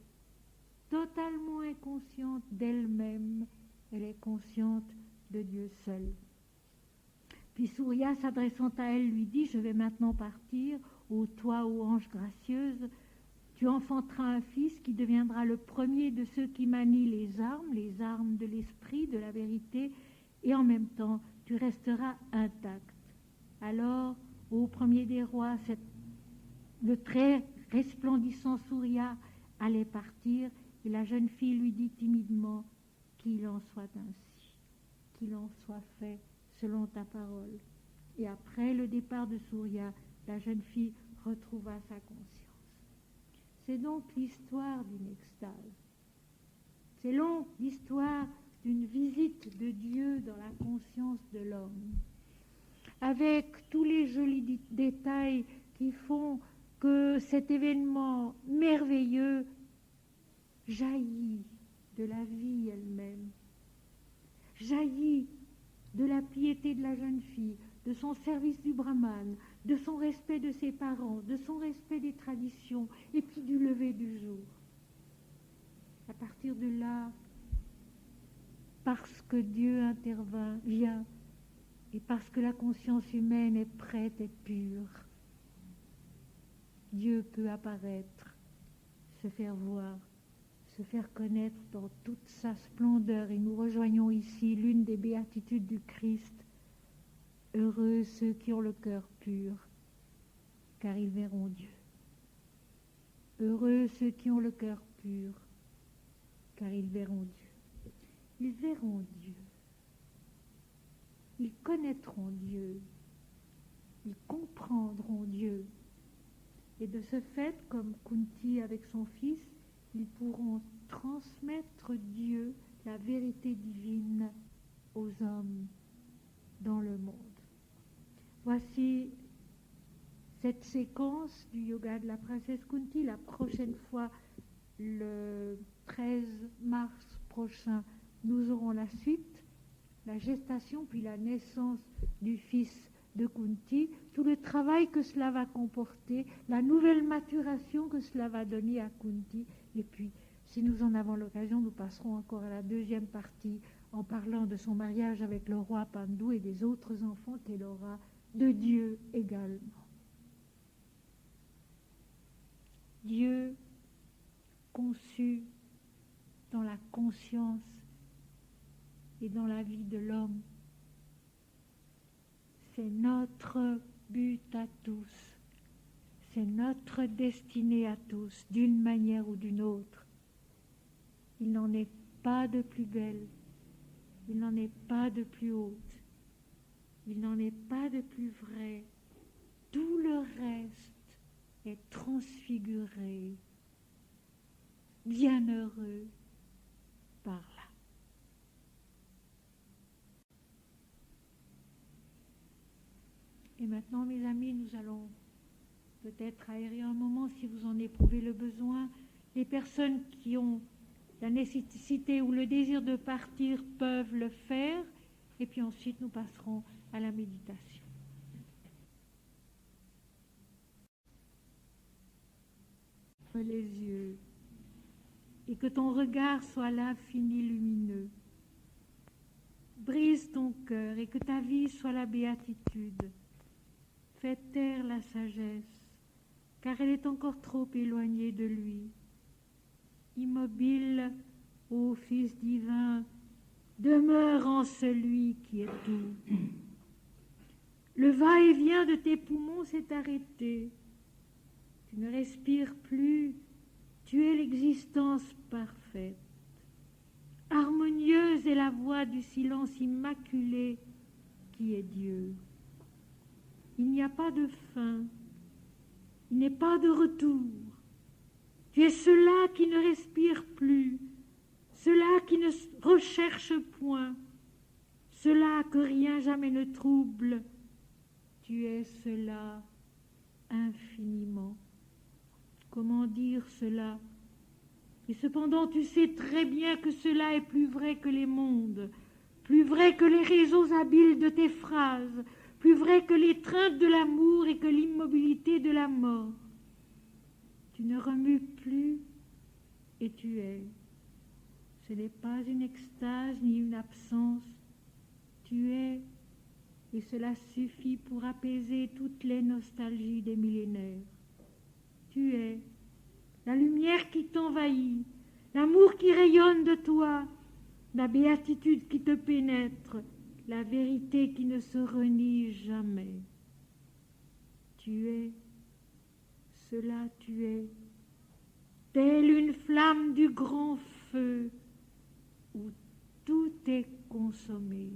totalement inconsciente d'elle-même, elle est consciente de Dieu seul. Puis Surya, s'adressant à elle, lui dit, je vais maintenant partir, ô toi, ô ange gracieuse, tu enfanteras un fils qui deviendra le premier de ceux qui manient les armes de l'esprit, de la vérité, et en même temps, tu resteras intact. Alors, ô premier des rois, le très resplendissant Surya allait partir, et la jeune fille lui dit timidement, qu'il en soit ainsi, qu'il en soit fait selon ta parole. Et après le départ de Surya, la jeune fille retrouva sa conscience. C'est donc l'histoire d'une extase. C'est l'histoire d'une visite de Dieu dans la conscience de l'homme, avec tous les jolis détails qui font que cet événement merveilleux jaillit de la vie elle-même, jaillit de la piété de la jeune fille, de son service du brahman, de son respect de ses parents, de son respect des traditions, et puis du lever du jour. À partir de là, parce que Dieu vient, et parce que la conscience humaine est prête et pure, Dieu peut apparaître, se faire voir, se faire connaître dans toute sa splendeur. Et nous rejoignons ici l'une des béatitudes du Christ. Heureux ceux qui ont le cœur pur, car ils verront Dieu. Heureux ceux qui ont le cœur pur, car ils verront Dieu. Ils verront Dieu. Ils connaîtront Dieu. Ils comprendront Dieu. Et de ce fait, comme Kunti avec son fils, ils pourront transmettre Dieu, la vérité divine, aux hommes dans le monde. Voici cette séquence du yoga de la princesse Kunti. La prochaine fois, le 13 mars prochain, nous aurons la suite, la gestation puis la naissance du fils de Kunti, tout le travail que cela va comporter, la nouvelle maturation que cela va donner à Kunti. Et puis, si nous en avons l'occasion, nous passerons encore à la deuxième partie en parlant de son mariage avec le roi Pandu et des autres enfants qu'elle aura de Dieu également. Dieu conçu dans la conscience et dans la vie de l'homme. C'est notre but à tous, c'est notre destinée à tous, d'une manière ou d'une autre. Il n'en est pas de plus belle, il n'en est pas de plus haute, il n'en est pas de plus vrai. Tout le reste est transfiguré, bienheureux par là. Et maintenant, mes amis, nous allons peut-être aérer un moment, si vous en éprouvez le besoin. Les personnes qui ont la nécessité ou le désir de partir peuvent le faire, et puis ensuite nous passerons à la méditation. Les yeux. et que ton regard soit l'infini lumineux. Brise ton cœur et que ta vie soit la béatitude. Fais taire la sagesse, car elle est encore trop éloignée de lui. Immobile, ô Fils divin, demeure en celui qui est tout. Le va-et-vient de tes poumons s'est arrêté. Tu ne respires plus, tu es l'existence parfaite. Harmonieuse est la voix du silence immaculé qui est Dieu. Il n'y a pas de fin, il n'est pas de retour. Tu es cela qui ne respire plus, cela qui ne recherche point, cela que rien jamais ne trouble. Tu es cela infiniment. Comment dire cela? Et cependant, tu sais très bien que cela est plus vrai que les mondes, plus vrai que les réseaux habiles de tes phrases, plus vrai que l'étreinte de l'amour et que l'immobilité de la mort. Tu ne remues plus et tu es. Ce n'est pas une extase ni une absence. Tu es, et cela suffit pour apaiser toutes les nostalgies des millénaires. Tu es la lumière qui t'envahit, l'amour qui rayonne de toi, la béatitude qui te pénètre, la vérité qui ne se renie jamais. Tu es, cela tu es, telle une flamme du grand feu où tout est consommé.